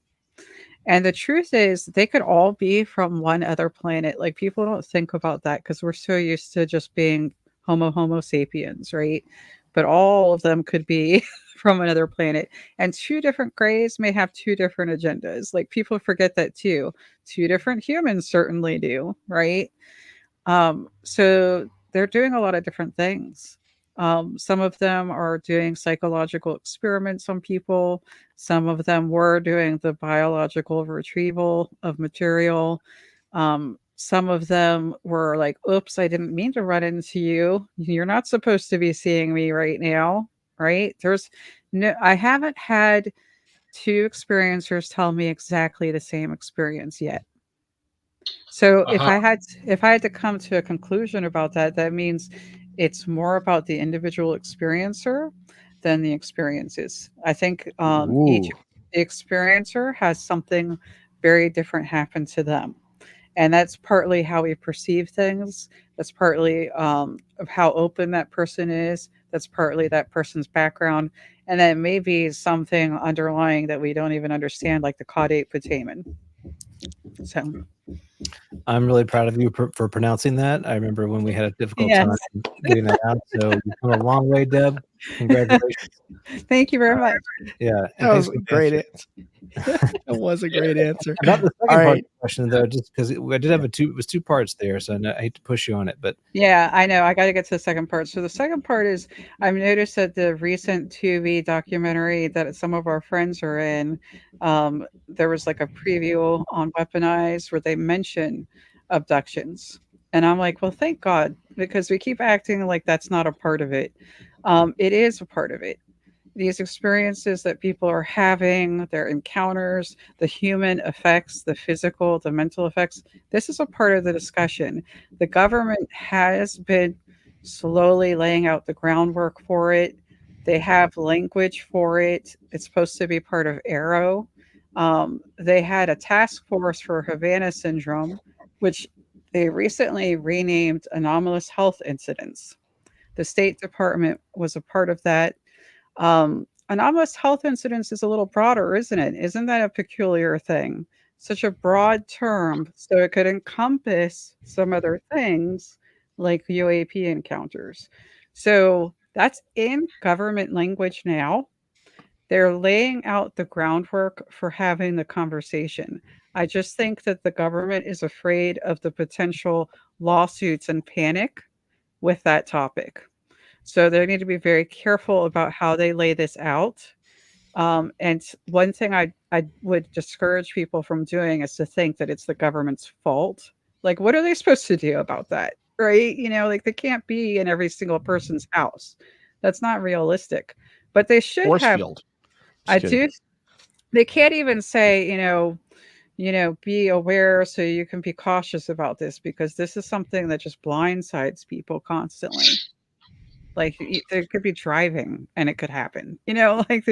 And the truth is, they could all be from one other planet. Like, people don't think about that because we're so used to just being Homo sapiens, right? But all of them could be from another planet. And two different grays may have two different agendas. Like, people forget that too. Two different humans certainly do, right? So they're doing a lot of different things. Some of them are doing psychological experiments on people. Some of them were doing the biological retrieval of material. Some of them were like, "Oops, I didn't mean to run into you. You're not supposed to be seeing me right now." Right? I haven't had two experiencers tell me exactly the same experience yet. So Uh-huh. if I had to come to a conclusion about that, that means it's more about the individual experiencer than the experiences. I think each Ooh. experiencer has something very different happen to them, and that's partly how we perceive things. That's partly of how open that person is. That's partly that person's background, and then maybe something underlying that we don't even understand, like the caudate putamen. So I'm really proud of you for pronouncing that. I remember when we had a difficult yes. time getting that out. So you've come a long way, Deb. Congratulations. Thank you very much. Yeah, and That thanks was for a the great answer. answer. That was a great answer. About the All second part of right. the question, though, just because I did have it was two parts there, so I hate to push you on it, but Yeah, I know. I got to get to the second part. So the second part is I've noticed that the recent Tubi documentary that some of our friends are in, there was like a preview on Weaponized where they mention abductions. And I'm like, well, thank God, because we keep acting like that's not a part of it. It is a part of it. These experiences that people are having, their encounters, the human effects, the physical, the mental effects, this is a part of the discussion. The government has been slowly laying out the groundwork for it. They have language for it. It's supposed to be part of Arrow. They had a task force for Havana syndrome, which they recently renamed anomalous health incidents. The State Department was a part of that. Anomalous health incidents is a little broader, isn't it? Isn't that a peculiar thing? Such a broad term, so it could encompass some other things like UAP encounters. So that's in government language now. They're laying out the groundwork for having the conversation. I just think that the government is afraid of the potential lawsuits and panic with that topic. So they need to be very careful about how they lay this out. And one thing I would discourage people from doing is to think that it's the government's fault. Like, what are they supposed to do about that? Right? Like, they can't be in every single person's house. That's not realistic. But they should Force have. field. I Just kidding. do. They can't even say, be aware so you can be cautious about this because this is something that just blindsides people constantly. Like, they could be driving and it could happen, like,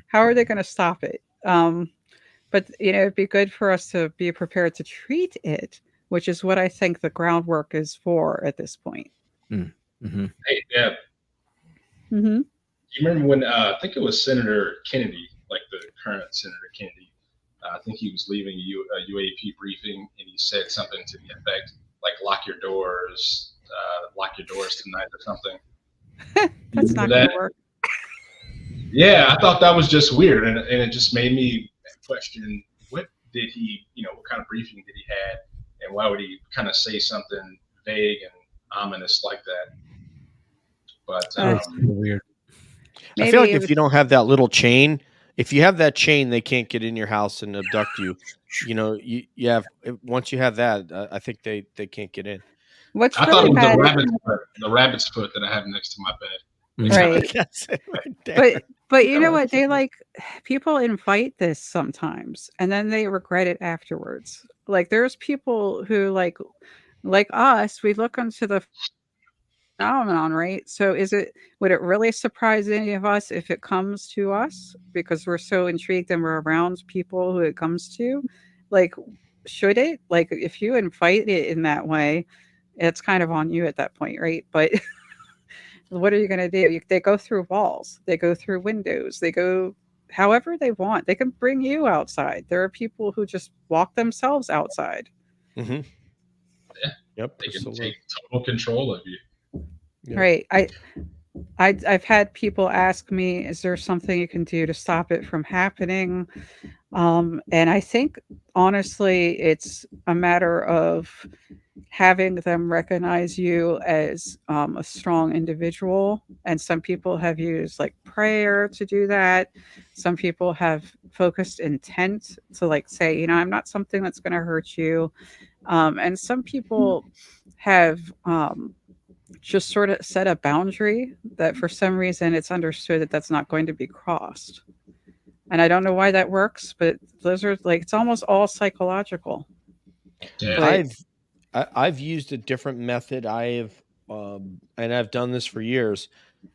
how are they going to stop it? But, it'd be good for us to be prepared to treat it which is what I think the groundwork is for at this point. Mm-hmm. Hey, Deb, Mm-hmm. you remember when I think it was Senator Kennedy, like the current Senator Kennedy, I think he was leaving a UAP briefing, and he said something to the effect like lock your doors tonight or something. That's not going to work. Yeah, I thought that was just weird, and it just made me question what did he, what kind of briefing did he have, and why would he kind of say something vague and ominous like that? But That's weird. I feel like if you don't have that little chain, if you have that chain, they can't get in your house and abduct you. You have, once you have that, I think they can't get in. What's I really thought it bad was is the rabbit's foot that I have next to my bed. right. That's it right there. But you know what? They people invite this sometimes and then they regret it afterwards. Like there's people who like us, we look into the phenomenon, right? So would it really surprise any of us if it comes to us because we're so intrigued and we're around people who it comes to? Like, should it? Like, if you invite it in that way, it's kind of on you at that point, right? But what are you going to do? They go through walls, they go through windows, they go however they want. They can bring you outside. There are people who just walk themselves outside. Mm-hmm. Yeah. Yep. They can take total control of you. Yeah. Right. I've had people ask me, is there something you can do to stop it from happening? And I think honestly, it's a matter of having them recognize you as a strong individual. And some people have used like prayer to do that. Some people have focused intent to like say, I'm not something that's going to hurt you. And some people have just sort of set a boundary that for some reason it's understood that that's not going to be crossed. And I don't know why that works, but those are like, it's almost all psychological. Yeah. I've used a different method. And I've done this for years.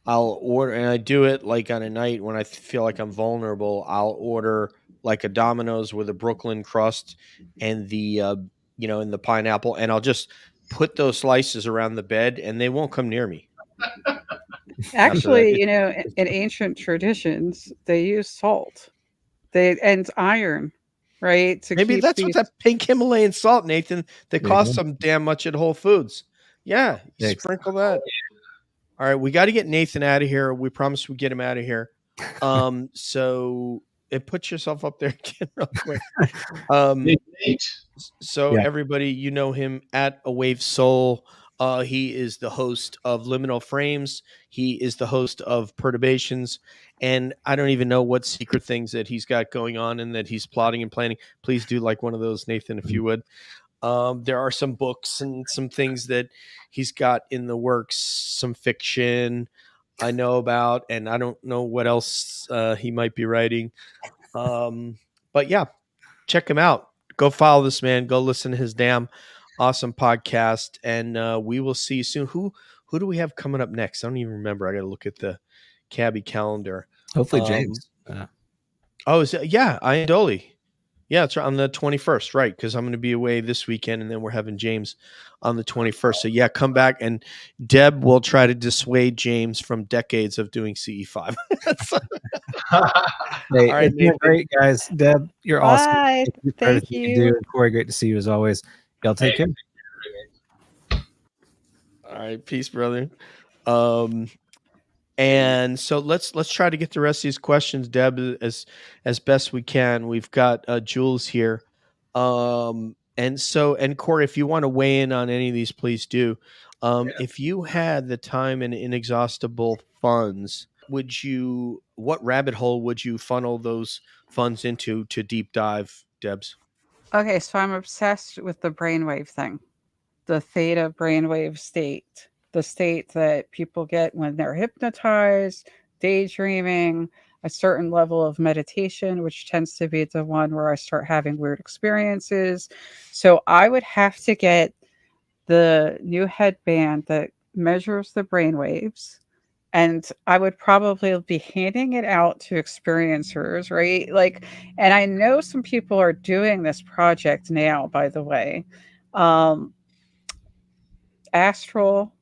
I'll order, and I do it like on a night when I feel like I'm vulnerable. I'll order like a Domino's with a Brooklyn crust and the, and the pineapple, and I'll just put those slices around the bed, and they won't come near me. Actually, in ancient traditions, they use salt, and iron, right? Maybe that's what that pink Himalayan salt, Nathan, that costs some damn much at Whole Foods. Yeah, sprinkle that. All right, we got to get Nathan out of here. We promised we'd get him out of here. So put yourself up there again real quick. So everybody, you know him at A Wave Soul. He is the host of Liminal Frames. He is the host of Perturbations. And I don't even know what secret things that he's got going on and that he's plotting and planning. Please do like one of those, Nathan, if you would. There are some books and some things that he's got in the works, some fiction I know about, and I don't know what else he might be writing. But yeah, check him out. Go follow this man. Go listen to his damn awesome podcast, and we will see you soon. Who do we have coming up next? I don't even remember. I got to look at the Cabby calendar. Hopefully James. Ian Doley. Yeah, it's on the 21st, right? Because I'm going to be away this weekend, and then we're having James on the 21st. So yeah, come back, and Deb will try to dissuade James from decades of doing CE5. Hey, all right, Nathan. Great guys. Deb, you're awesome. Bye. Thank you. Corey, great to see you as always. Y'all take care. All right, peace, brother. And so let's try to get the rest of these questions, Deb, as best we can. We've got Jules here, and Corey, if you want to weigh in on any of these, please do. If you had the time and inexhaustible funds, what rabbit hole would you funnel those funds into to deep dive, Debs? Okay, so I'm obsessed with the brainwave thing, the theta brainwave state. The state that people get when they're hypnotized, daydreaming, a certain level of meditation, which tends to be the one where I start having weird experiences. So I would have to get the new headband that measures the brainwaves, and I would probably be handing it out to experiencers, right? And I know some people are doing this project now, by the way. Um, Astral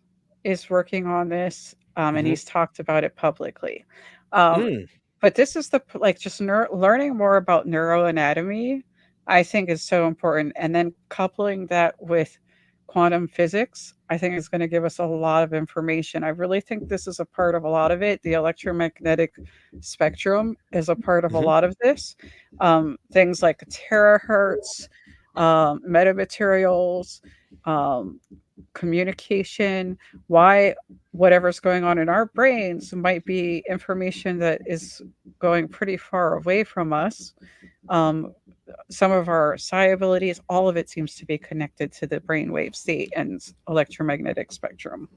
is working on this, and Mhm. he's talked about it publicly. Um, Mm. but this is like just learning more about neuroanatomy, I think is so important. And then coupling that with quantum physics, I think is going to give us a lot of information. I really think this is a part of a lot of it. The electromagnetic spectrum is a part of a Mhm. lot of this. Things like terahertz, metamaterials, um, communication, why whatever's going on in our brains might be information that is going pretty far away from us. Um, some of our psi abilities, all of it seems to be connected to the brainwave state and electromagnetic spectrum.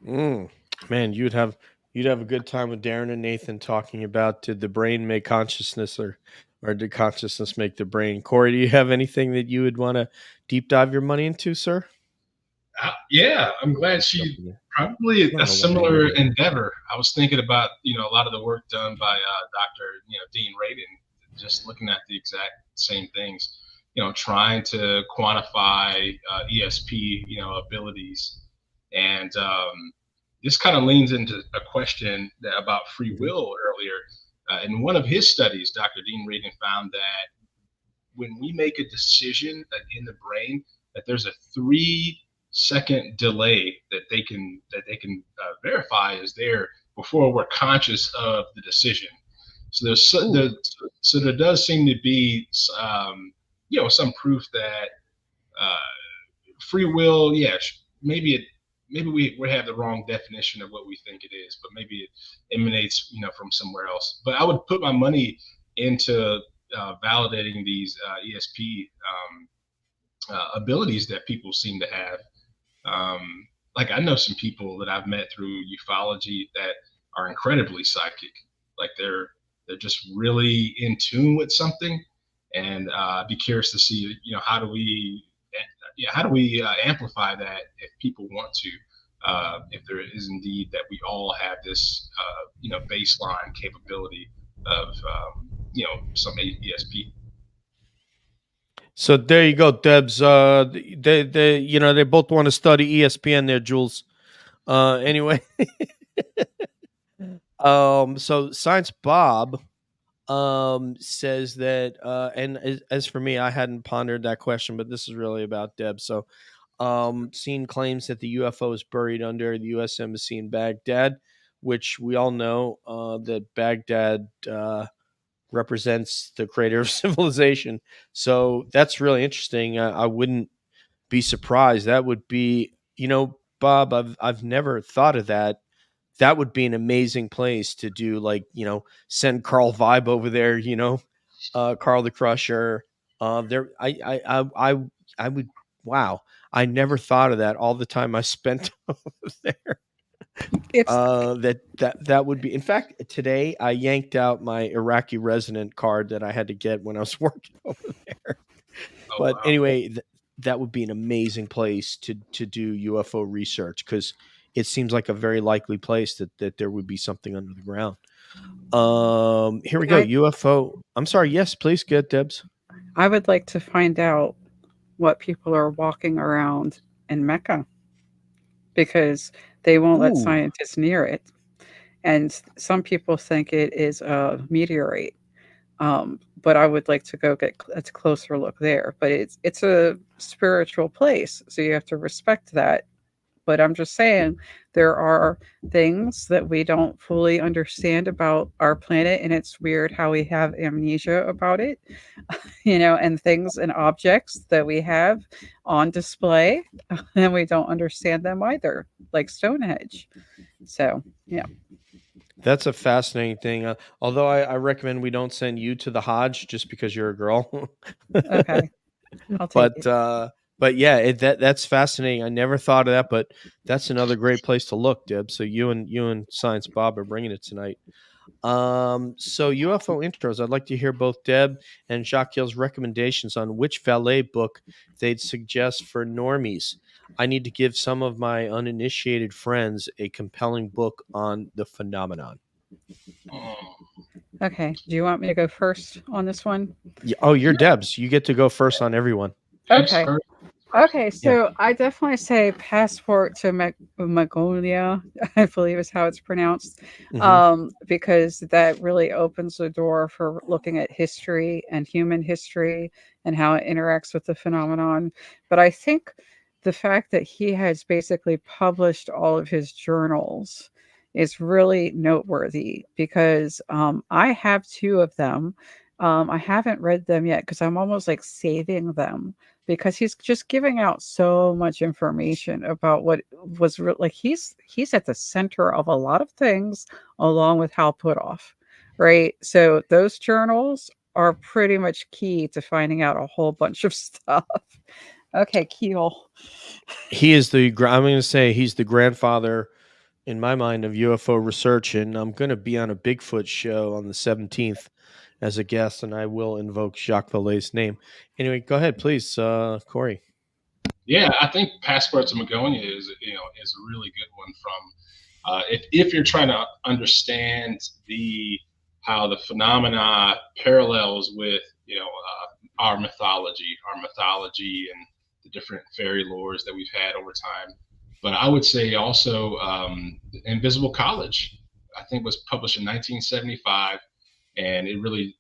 Mm. Man, you'd have a good time with Darren and Nathan talking about did the brain make consciousness or did consciousness make the brain? Corey, do you have anything that you would want to deep dive your money into, sir? Yeah, I'm glad she probably a similar endeavor. I was thinking about a lot of the work done by Dr. Dean Radin, just looking at the exact same things. Trying to quantify ESP abilities, and this kind of leans into a question about free will earlier. In one of his studies, Dr. Dean Radin found that when we make a decision in the brain, that there's a 3-second delay that they can verify is there before we're conscious of the decision. So so there does seem to be some proof that free will, maybe we have the wrong definition of what we think it is, but maybe it emanates from somewhere else. But I would put my money into validating these ESP abilities that people seem to have. Like I know some people that I've met through ufology that are incredibly psychic. Like they're just really in tune with something, and I'd be curious to see how do we amplify that if people want to. If there is indeed that we all have this baseline capability of some ESP. So there you go, Debs. They both want to study ESPN there, Jules. Anyway, so Science Bob says that and as for me, I hadn't pondered that question, but this is really about Deb. So seen claims that the UFO is buried under the US Embassy in Baghdad, which we all know that Baghdad represents the creator of civilization. So that's really interesting. I wouldn't be surprised. That would be, Bob, I've never thought of that. That would be an amazing place to do, like, send Carl Vibe over there, Carl the Crusher. I would, wow. I never thought of that all the time I spent over there. It's That would be. In fact, today I yanked out my Iraqi resident card that I had to get when I was working over there. But anyway, that would be an amazing place to do UFO research because it seems like a very likely place that there would be something under the ground. Here we go. UFO. I'm sorry. Yes, please get Debs. I would like to find out what people are walking around in Mecca because they won't let scientists near it. And some people think it is a meteorite. But I would like to go get a closer look there. But it's a spiritual place, so you have to respect that. But I'm just saying there are things that we don't fully understand about our planet, and it's weird how we have amnesia about it, and things and objects that we have on display, and we don't understand them either, like Stonehenge. So, yeah. That's a fascinating thing. Although I recommend we don't send you to the Hajj just because you're a girl. Okay. I'll take it. But yeah, that's fascinating. I never thought of that, but that's another great place to look, Deb. So you and Science Bob are bringing it tonight. So UFO intros. I'd like to hear both Deb and Jacques Hill's recommendations on which valet book they'd suggest for normies. I need to give some of my uninitiated friends a compelling book on the phenomenon. Okay. Do you want me to go first on this one? Yeah, oh, you're Debs. You get to go first on everyone. Okay. Okay, so I definitely say passport to Magonia, I believe is how it's pronounced, because that really opens the door for looking at history and human history and how it interacts with the phenomenon. But I think the fact that he has basically published all of his journals is really noteworthy because I have two of them. I haven't read them yet because I'm almost like saving them because he's just giving out so much information about what was like he's at the center of a lot of things along with Hal Puthoff, right? So those journals are pretty much key to finding out a whole bunch of stuff. Okay, Keel. He is the. I'm going to say he's the grandfather, in my mind, of UFO research, and I'm going to be on a Bigfoot show on the 17th as a guest, and I will invoke Jacques Vallée's name. Anyway, go ahead, please, Corey. Yeah, I think Passport to Magonia is is a really good one from if you're trying to understand how the phenomena parallels with our mythology and the different fairy lores that we've had over time. But I would say also Invisible College, I think was published in 1975, and it really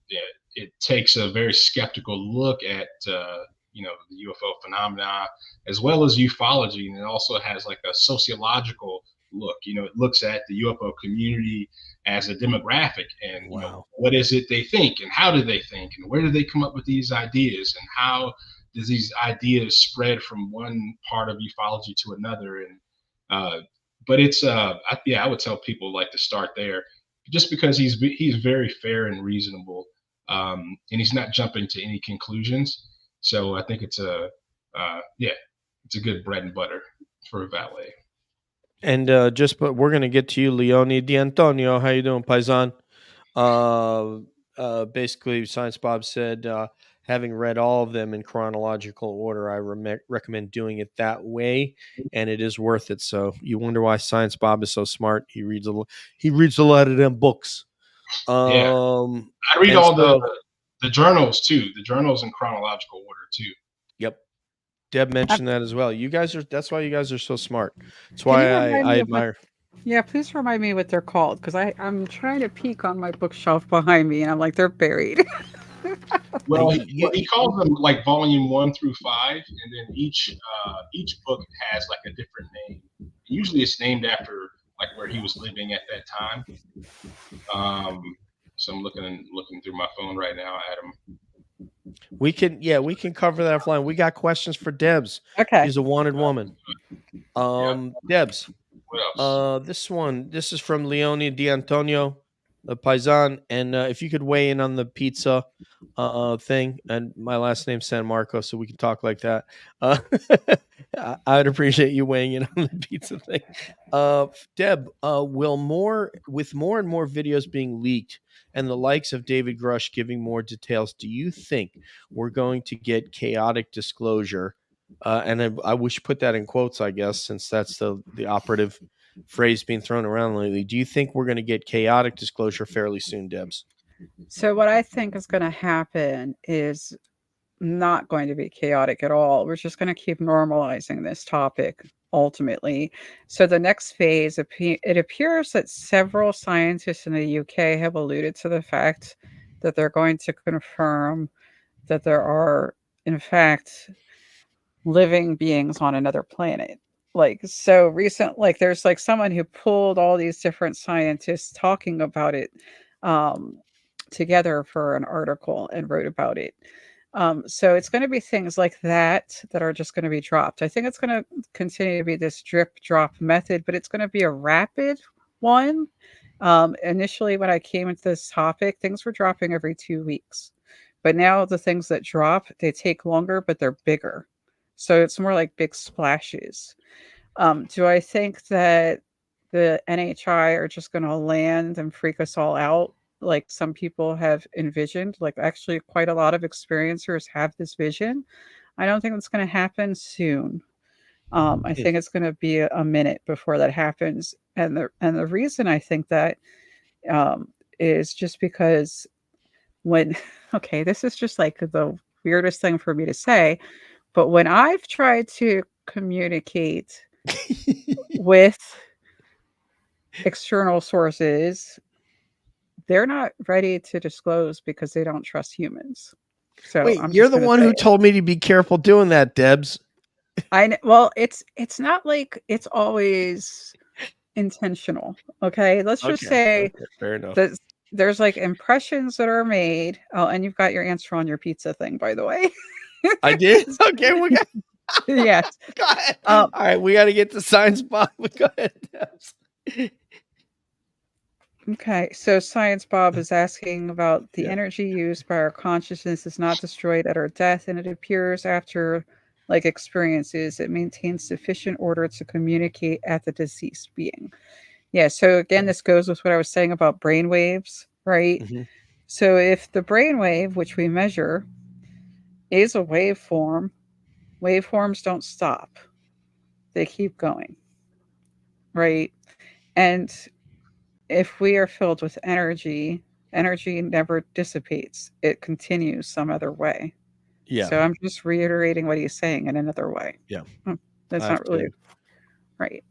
it takes a very skeptical look at the UFO phenomena as well as ufology, and it also has like a sociological look. It looks at the UFO community as a demographic, and what is it they think, and how do they think, and where do they come up with these ideas, and how does these ideas spread from one part of ufology to another. And but it's I would tell people like to start there, just because he's very fair and reasonable, and he's not jumping to any conclusions. So I think it's it's a good bread and butter for a valet. And but we're gonna get to you, Leone D'Antonio. How you doing, Paisan? Basically, Science Bob said, having read all of them in chronological order, I recommend doing it that way, and it is worth it. So you wonder why Science Bob is so smart? He reads a lot of them books. I read all the journals too. The journals in chronological order too. Yep. Deb mentioned that as well. That's why you guys are so smart. That's why I admire. Yeah, please remind me what they're called, because I'm trying to peek on my bookshelf behind me, and I'm like, they're buried. Well, he calls them like volume 1 through 5, and then each book has like a different name. Usually, it's named after like where he was living at that time. So I'm looking through my phone right now at him. We can cover that offline. We got questions for Debs. Okay. She's a wanted woman. Debs. What else? This is from Leone D'Antonio, the Paisan. And if you could weigh in on the pizza thing, and my last name's San Marco, so we can talk like that. I'd appreciate you weighing in on the pizza thing. Deb, with more and more videos being leaked and the likes of David Grush giving more details, do you think we're going to get chaotic disclosure? And I wish put that in quotes, I guess, since that's the operative phrase being thrown around lately. Do you think we're going to get chaotic disclosure fairly soon, Debs? So what I think is going to happen is not going to be chaotic at all. We're just going to keep normalizing this topic ultimately. So the next phase, it appears that several scientists in the UK have alluded to the fact that they're going to confirm that there are, in fact, living beings on another planet. Like, so recent, like there's like someone who pulled all these different scientists talking about it together for an article and wrote about it. So it's going to be things like that are just going to be dropped. I think it's going to continue to be this drip drop method, but it's going to be a rapid one. Initially, when I came into this topic, things were dropping every 2 weeks. But now the things that drop, they take longer, but they're bigger. So it's more like big splashes. Do I think that the NHI are just going to land and freak us all out like some people have envisioned? Like actually quite a lot of experiencers have this vision. I don't think that's going to happen soon. I think it's going to be a minute before that happens. And the reason I think that is just because this is just like the weirdest thing for me to say, But when I've tried to communicate with external sources, they're not ready to disclose because they don't trust humans. So Wait, I'm you're just the going to one say who it. told me to be careful doing that, Debs. Well, it's not like it's always intentional. Okay, let's just say Okay, fair enough. that there's like impressions that are made. Oh, and you've got your answer on your pizza thing, by the way. I did. Okay, we got. Yes. Go ahead. All right, we got to get to Science Bob. Go ahead, Debs. Okay, so Science Bob is asking about the energy used by our consciousness is not destroyed at our death, and it appears after like experiences, it maintains sufficient order to communicate at the deceased being. Yeah, so again, this goes with what I was saying about brain waves, right? Mhm. So if the brain wave, which we measure, is a waveform, waveforms don't stop. They keep going, right? And if we are filled with energy, energy never dissipates. It continues some other way. Yeah, So I'm just reiterating what he's saying in another way. yeah. That's I have not really to. right.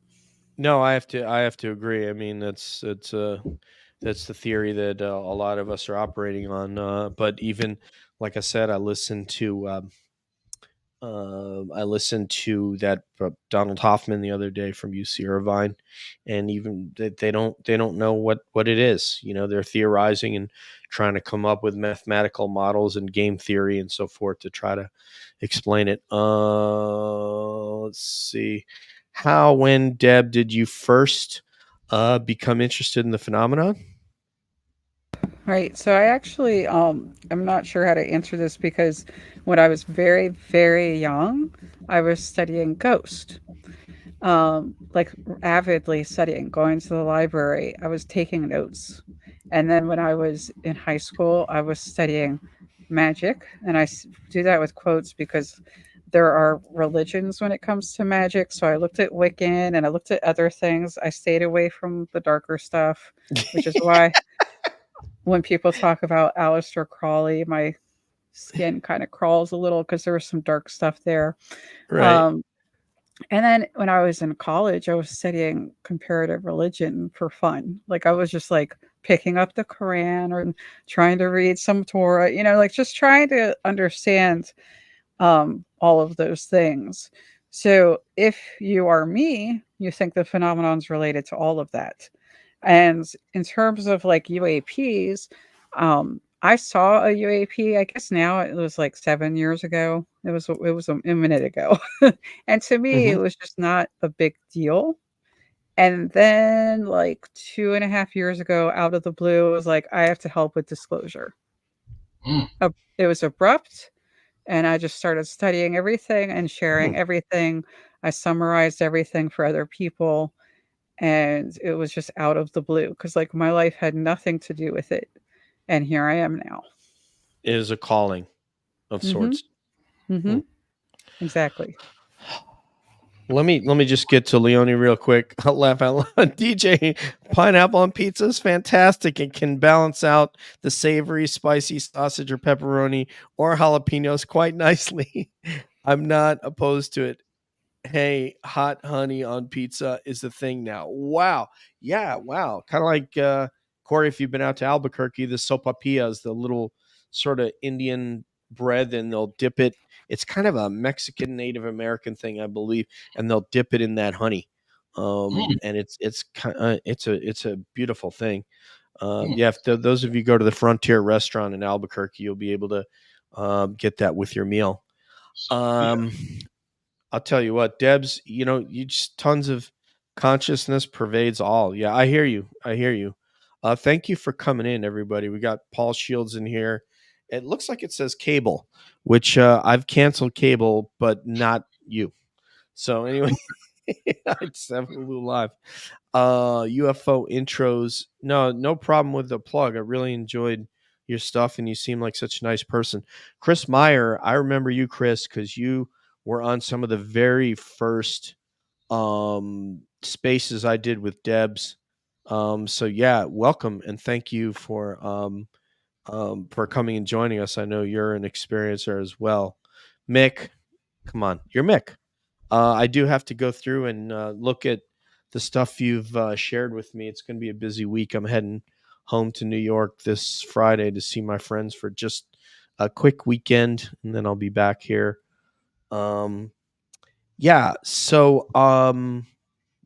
No, I have to. I have to agree. I mean, that's the theory that a lot of us are operating on. But even like I said, I listened to that Donald Hoffman the other day from UC Irvine, and even they don't know what it is. You know, they're theorizing and trying to come up with mathematical models and game theory and so forth to try to explain it. Let's see. When, Deb, did you first become interested in the phenomenon? Right. So I actually I'm not sure how to answer this because when I was very, very young, I was studying ghost. Like avidly studying, going to the library. I was taking notes. And then when I was in high school, I was studying magic. And do that with quotes because there are religions when it comes to magic. So I looked at Wiccan and I looked at other things. I stayed away from the darker stuff, which is why when people talk about Aleister Crowley, my skin kind of crawls a little because there was some dark stuff there. Right. Um, and then when I was in college, I was studying comparative religion for fun. Like I was just like picking up the Quran or trying to read some Torah, like just trying to understand all of those things. So if you are me, you think the phenomenon's related to all of that. And in terms of like UAPs, I saw a UAP. I guess now it was like 7 years ago. It was a minute ago, and to me, it Mm-hmm. was just not a big deal. And then like 2.5 years ago, out of the blue, it was like I have to help with disclosure. Mm. It was abrupt, and I just started studying everything and sharing everything. I summarized everything for other people, and it was just out of the blue because like my life had nothing to do with it, and here I am now. It is a calling of Mm-hmm. sorts. Mm-hmm. Exactly. Let me just get to Leone real quick. I'll laugh out loud. DJ, pineapple on pizza is fantastic. It can balance out the savory, spicy sausage or pepperoni or jalapenos quite nicely. I'm not opposed to it. Hey, hot honey on pizza is the thing now. Wow. Yeah, wow. Kind of like Corey, if you've been out to Albuquerque, the sopapillas, the little sort of Indian bread, and they'll dip it. It's kind of a Mexican Native American thing, I believe, and they'll dip it in that honey. Mm. And it's a beautiful thing. Mm. Yeah, if those of you go to the Frontier restaurant in Albuquerque, you'll be able to get that with your meal. So, yeah. I'll tell you what, Debs, you just tons of consciousness pervades all. Yeah, I hear you. I hear you. Thank you for coming in, everybody. We got Paul Shields in here. It looks like it says cable, which I've canceled cable, but not you. So anyway, I just have Hulu Live. UFO intros. No problem with the plug. I really enjoyed your stuff, and you seem like such a nice person. Chris Meyer, I remember you, Chris, because you were on some of the very first spaces I did with Debs. So yeah, welcome and thank you for coming and joining us. I know you're an experiencer as well. Mick, Come on, you're Mick. I do have to go through and look at the stuff you've shared with me. It's going to be a busy week. I'm heading home to New York this Friday to see my friends for just a quick weekend, and then I'll be back here. Yeah. So,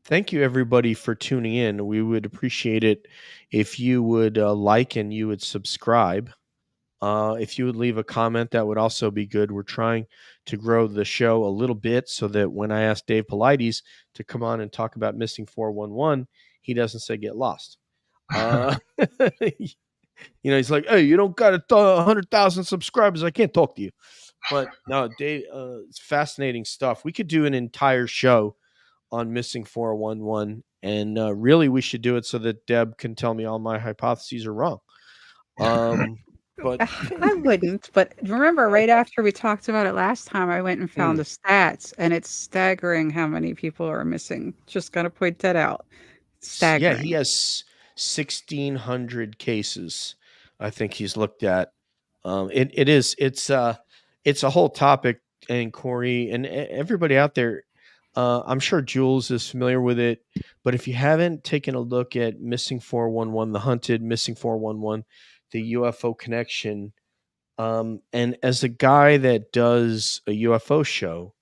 thank you everybody for tuning in. We would appreciate it if you would like and you would subscribe. If you would leave a comment, that would also be good. We're trying to grow the show a little bit so that when I ask Dave Paulides to come on and talk about missing 411, he doesn't say get lost. He's like, hey, you don't got 100,000 subscribers. I can't talk to you. But no, Dave, it's fascinating stuff. We could do an entire show on missing 411, and really we should do it so that Deb can tell me all my hypotheses are wrong. But I wouldn't, but remember right after we talked about it last time, I went and found the stats, and it's staggering how many people are missing. Just gotta point that out. yeah, he Staggering. has 1,600 cases. I think he's looked at. It's a whole topic, and Corey and everybody out there. I'm sure Jules is familiar with it, but if you haven't taken a look at missing 411, the hunted missing 411, the UFO connection, and as a guy that does a UFO show,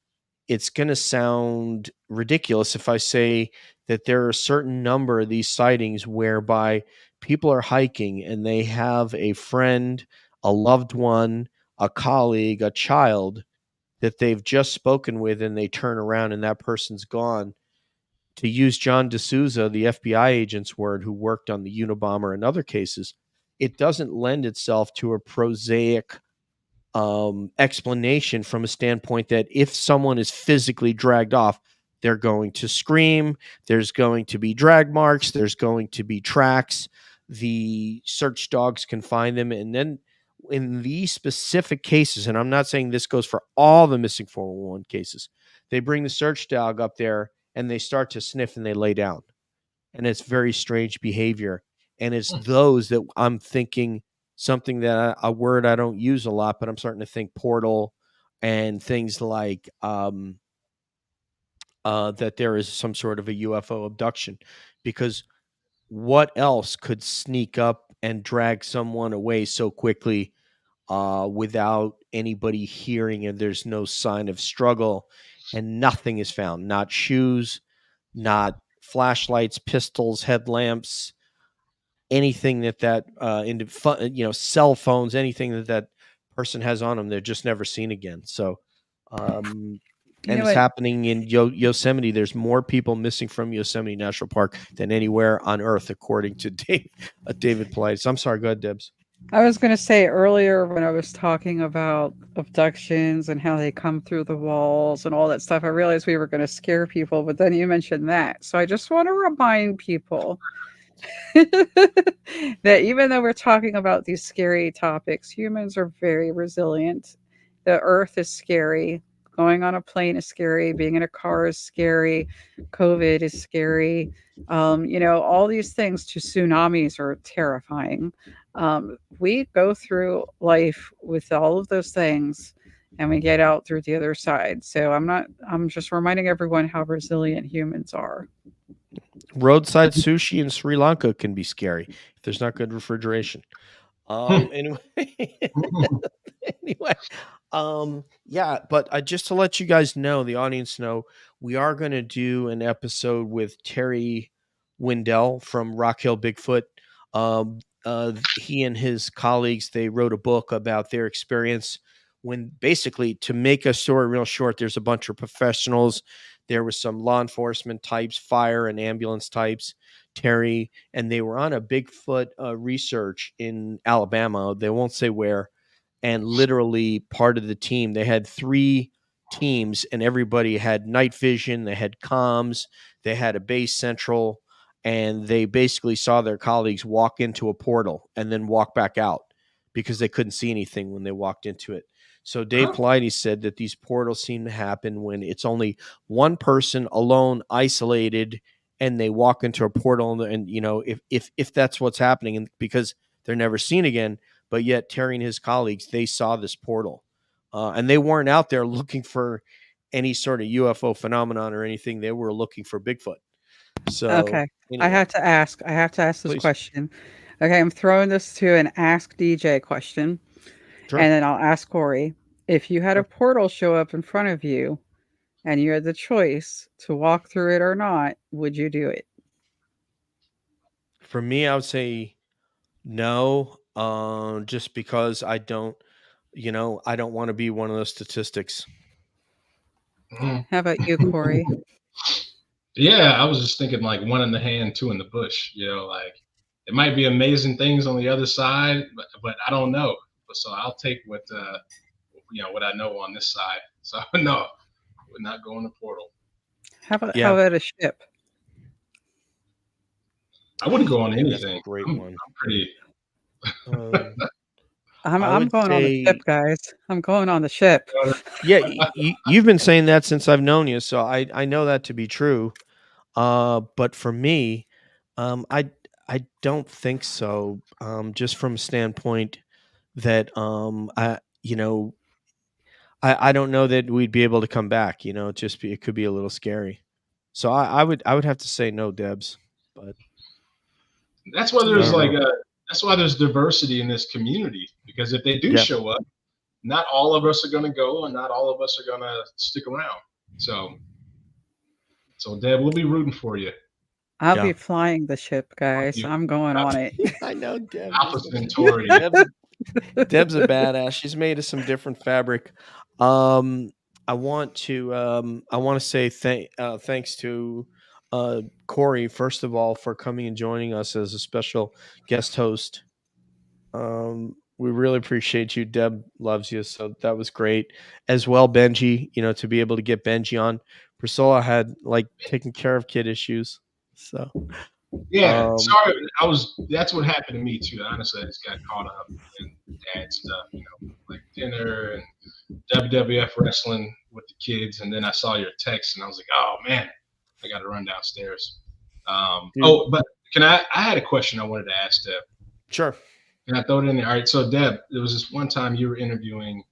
it's going to sound ridiculous if I say that there are a certain number of these sightings whereby people are hiking and they have a friend, a loved one, a colleague, a child that they've just spoken with, and they turn around and that person's gone. To use John D'Souza, the FBI agent's word, who worked on the Unabomber and other cases, it doesn't lend itself to a prosaic explanation from a standpoint that if someone is physically dragged off, they're going to scream, there's going to be drag marks, there's going to be tracks, the search dogs can find them. And then in these specific cases, and I'm not saying this goes for all the missing 411 cases, they bring the search dog up there and they start to sniff and they lay down. And it's very strange behavior. And it's those that I'm thinking something that a word I don't use a lot, but I'm starting to think portal and things like that there is some sort of a UFO abduction, because what else could sneak up and drag someone away so quickly without anybody hearing, and there's no sign of struggle and nothing is found, not shoes, not flashlights, pistols, headlamps, anything that cell phones, anything that person has on them, they're just never seen again. So and it's happening in Yosemite. There's more people missing from Yosemite National Park than anywhere on earth, according to David Paulides. I'm sorry, go ahead, Debs. I was going to say earlier when I was talking about abductions and how they come through the walls and all that stuff, I realized we were going to scare people, but then you mentioned that. So I just want to remind people that even though we're talking about these scary topics, humans are very resilient. The earth is scary. Going on a plane is scary. Being in a car is scary. COVID is scary. All these things, to tsunamis are terrifying. We go through life with all of those things and we get out through the other side. So I'm just reminding everyone how resilient humans are. Roadside sushi in Sri Lanka can be scary if there's not good refrigeration. Anyway, yeah, but just to let you guys know, the audience know, we are going to do an episode with Terry Windell from Rock Hill Bigfoot. He and his colleagues, they wrote a book about their experience when, basically, to make a story real short, there's a bunch of professionals. There was some law enforcement types, fire and ambulance types, Terry, and they were on a Bigfoot research in Alabama. They won't say where. And literally part of the team, they had 3 teams, and everybody had night vision. They had comms. They had a base central, and they basically saw their colleagues walk into a portal and then walk back out because they couldn't see anything when they walked into it. So Dave Paulides said that these portals seem to happen when it's only one person alone, isolated, and they walk into a portal. And if that's what's happening, and because they're never seen again, but yet Terry and his colleagues, they saw this portal, and they weren't out there looking for any sort of UFO phenomenon or anything. They were looking for Bigfoot. So Okay. I anyway, have to ask this Please. question. Okay, I'm throwing this to an Ask DJ question, sure. and then I'll ask Corey. If you had a Sure. portal show up in front of you and you had the choice to walk through it or not, would you do it? For me, I would say no, just because I don't want to be one of those statistics. Mhm. How about you, Corey? Yeah, I was just thinking like one in the hand, two in the bush. Like it might be amazing things on the other side, but I don't know. So I'll take what I know on this side. So no, would not go in the portal. How about Yeah. a ship? I wouldn't go on Man, that's a anything. great I'm one. pretty. Um, I I'm would going on the ship, say, guys. I'm going on the ship. yeah, you've been saying that since I've known you, so I know that to be true. But for me, I don't think so. Just from a standpoint that I don't know that we'd be able to come back. It could be a little scary. So I would have to say no, Debs. But That's why I there's don't like know. that's why there's diversity in this community, because if they do Yeah. show up, not all of us are going to go, and not all of us are going to stick around. So Deb, we'll be rooting for you. I'll Yeah. be flying the ship, guys. You- I'm going on it. I know Debs. Alpha Centauri. Deb's a badass. She's made of some different fabric. I want to say thanks to Corey, first of all, for coming and joining us as a special guest host. We really appreciate you. Deb loves you, so that was great. As well, Benji, to be able to get Benji on. Priscilla had taking care of kid issues. So Yeah, um, sorry. That's what happened to me too. Honestly, I just got caught up in dad stuff, like dinner and WWF wrestling with the kids, and then I saw your text, and I was like, oh man, I got to run downstairs. Dude. But I had a question I wanted to ask Deb. Sure. Can I throw it in there? All right. So Deb, there was this one time you were interviewing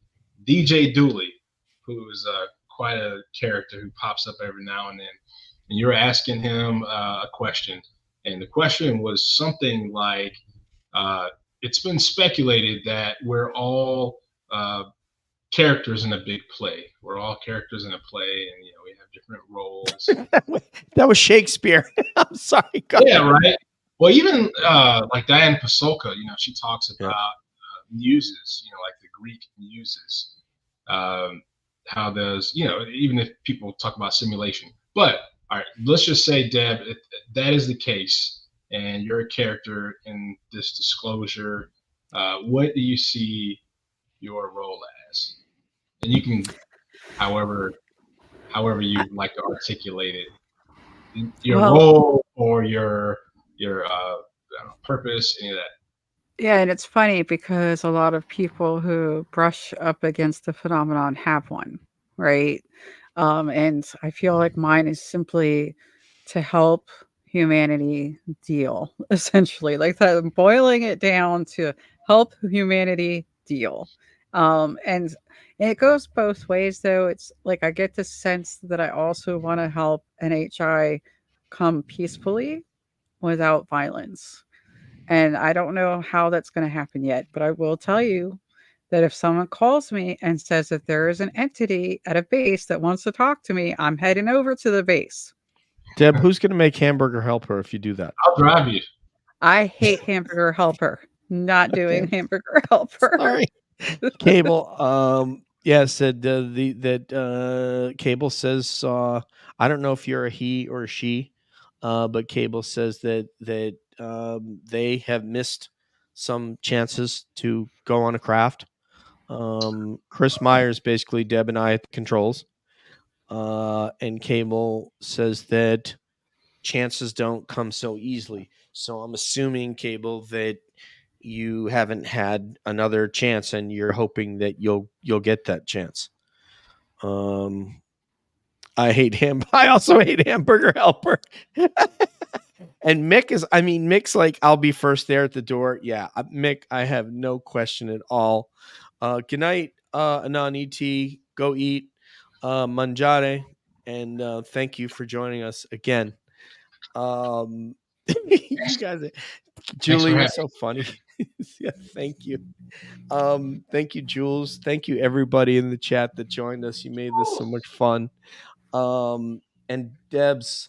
DJ Dooley, who is quite a character who pops up every now and then, and you were asking him a question, and the question was something like, "It's been speculated that we're all characters in a big play. We're all characters in a play, and we have different roles." That was Shakespeare. I'm sorry. Yeah, right. Well, even like Diane Pasulka, she talks about muses, like the Greek muses. How those, even if people talk about simulation. But all right, let's just say, Deb, if that is the case, and you're a character in this disclosure, what do you see your role as? And you can, however you like to articulate it, your role or your purpose, any of that. Yeah, and it's funny because a lot of people who brush up against the phenomenon have one, right? And I feel like mine is simply to help humanity deal, essentially. Like that, I'm boiling it down to help humanity deal. And it goes both ways, though. It's like I get the sense that I also want to help NHI come peacefully without violence. And I don't know how that's going to happen yet, but I will tell you that if someone calls me and says that there is an entity at a base that wants to talk to me, I'm heading over to the base. Deb, who's going to make Hamburger Helper if you do that? I'll drive you. I hate Hamburger Helper. Not doing Hamburger Helper. Sorry. Cable, said that Cable says, I don't know if you're a he or a she, but Cable says that they have missed some chances to go on a craft. Chris Myers, basically Deb and I at the controls, and Cable says that chances don't come so easily. So I'm assuming, Cable, that you haven't had another chance and you're hoping that you'll get that chance. I also hate Hamburger Helper. And Mick's like, I'll be first there at the door. Yeah, Mick, I have no question at all. Good night, Anon ET. Go eat. mangiare, and thank you for joining us again. You guys, Thanks Julie for was having so funny. Yeah, thank you. Thank you, Jules. Thank you, everybody in the chat that joined us. You made this so much fun. And Debs,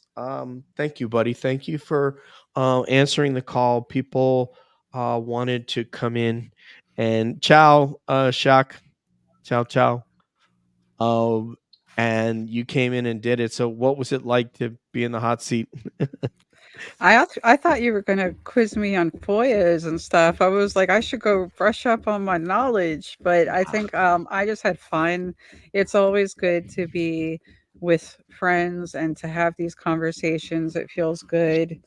thank you, buddy. Thank you for answering the call. People wanted to come in, and ciao, Shaq, ciao. And you came in and did it. So, what was it like to be in the hot seat? I thought you were gonna quiz me on FOIAs and stuff. I was like, I should go brush up on my knowledge, but I think I just had fun. It's always good to be with friends and to have these conversations. It feels good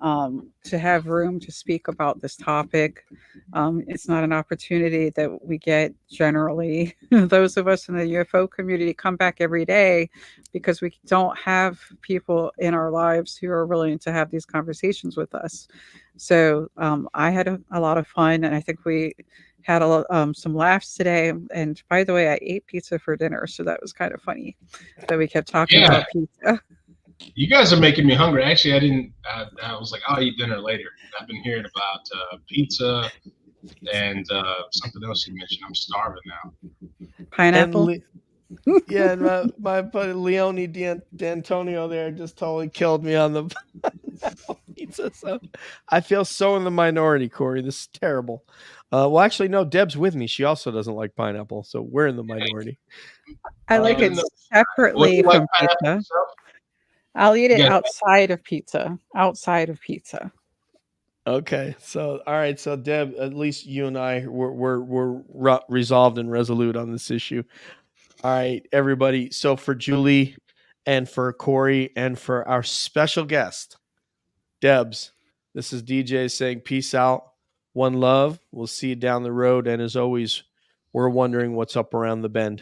to have room to speak about this topic. It's not an opportunity that we get generally. Those of us in the UFO community come back every day because we don't have people in our lives who are willing to have these conversations with us. So I had a lot of fun, and I think we had some laughs today. And by the way, I ate pizza for dinner, so that was kind of funny that we kept talking Yeah. about pizza. You guys are making me hungry. Actually, I didn't. I was like, I'll eat dinner later. I've been hearing about pizza and something else you mentioned. I'm starving now. Pineapple. Yeah, and my buddy Leone D'Antonio there just totally killed me on the pizza. So I feel so in the minority, Corey. This is terrible. Well, actually, no, Deb's with me. She also doesn't like pineapple, so we're in the minority. I like Even it though- separately like from pineapple pizza. itself? I'll eat it Yeah. outside of pizza. Outside of pizza. Okay, so all right, so Deb, at least you and I we're resolved and resolute on this issue. All right, everybody. So for Julie, and for Corey, and for our special guest, Debs, this is DJ saying peace out, one love. We'll see you down the road, and as always, we're wondering what's up around the bend.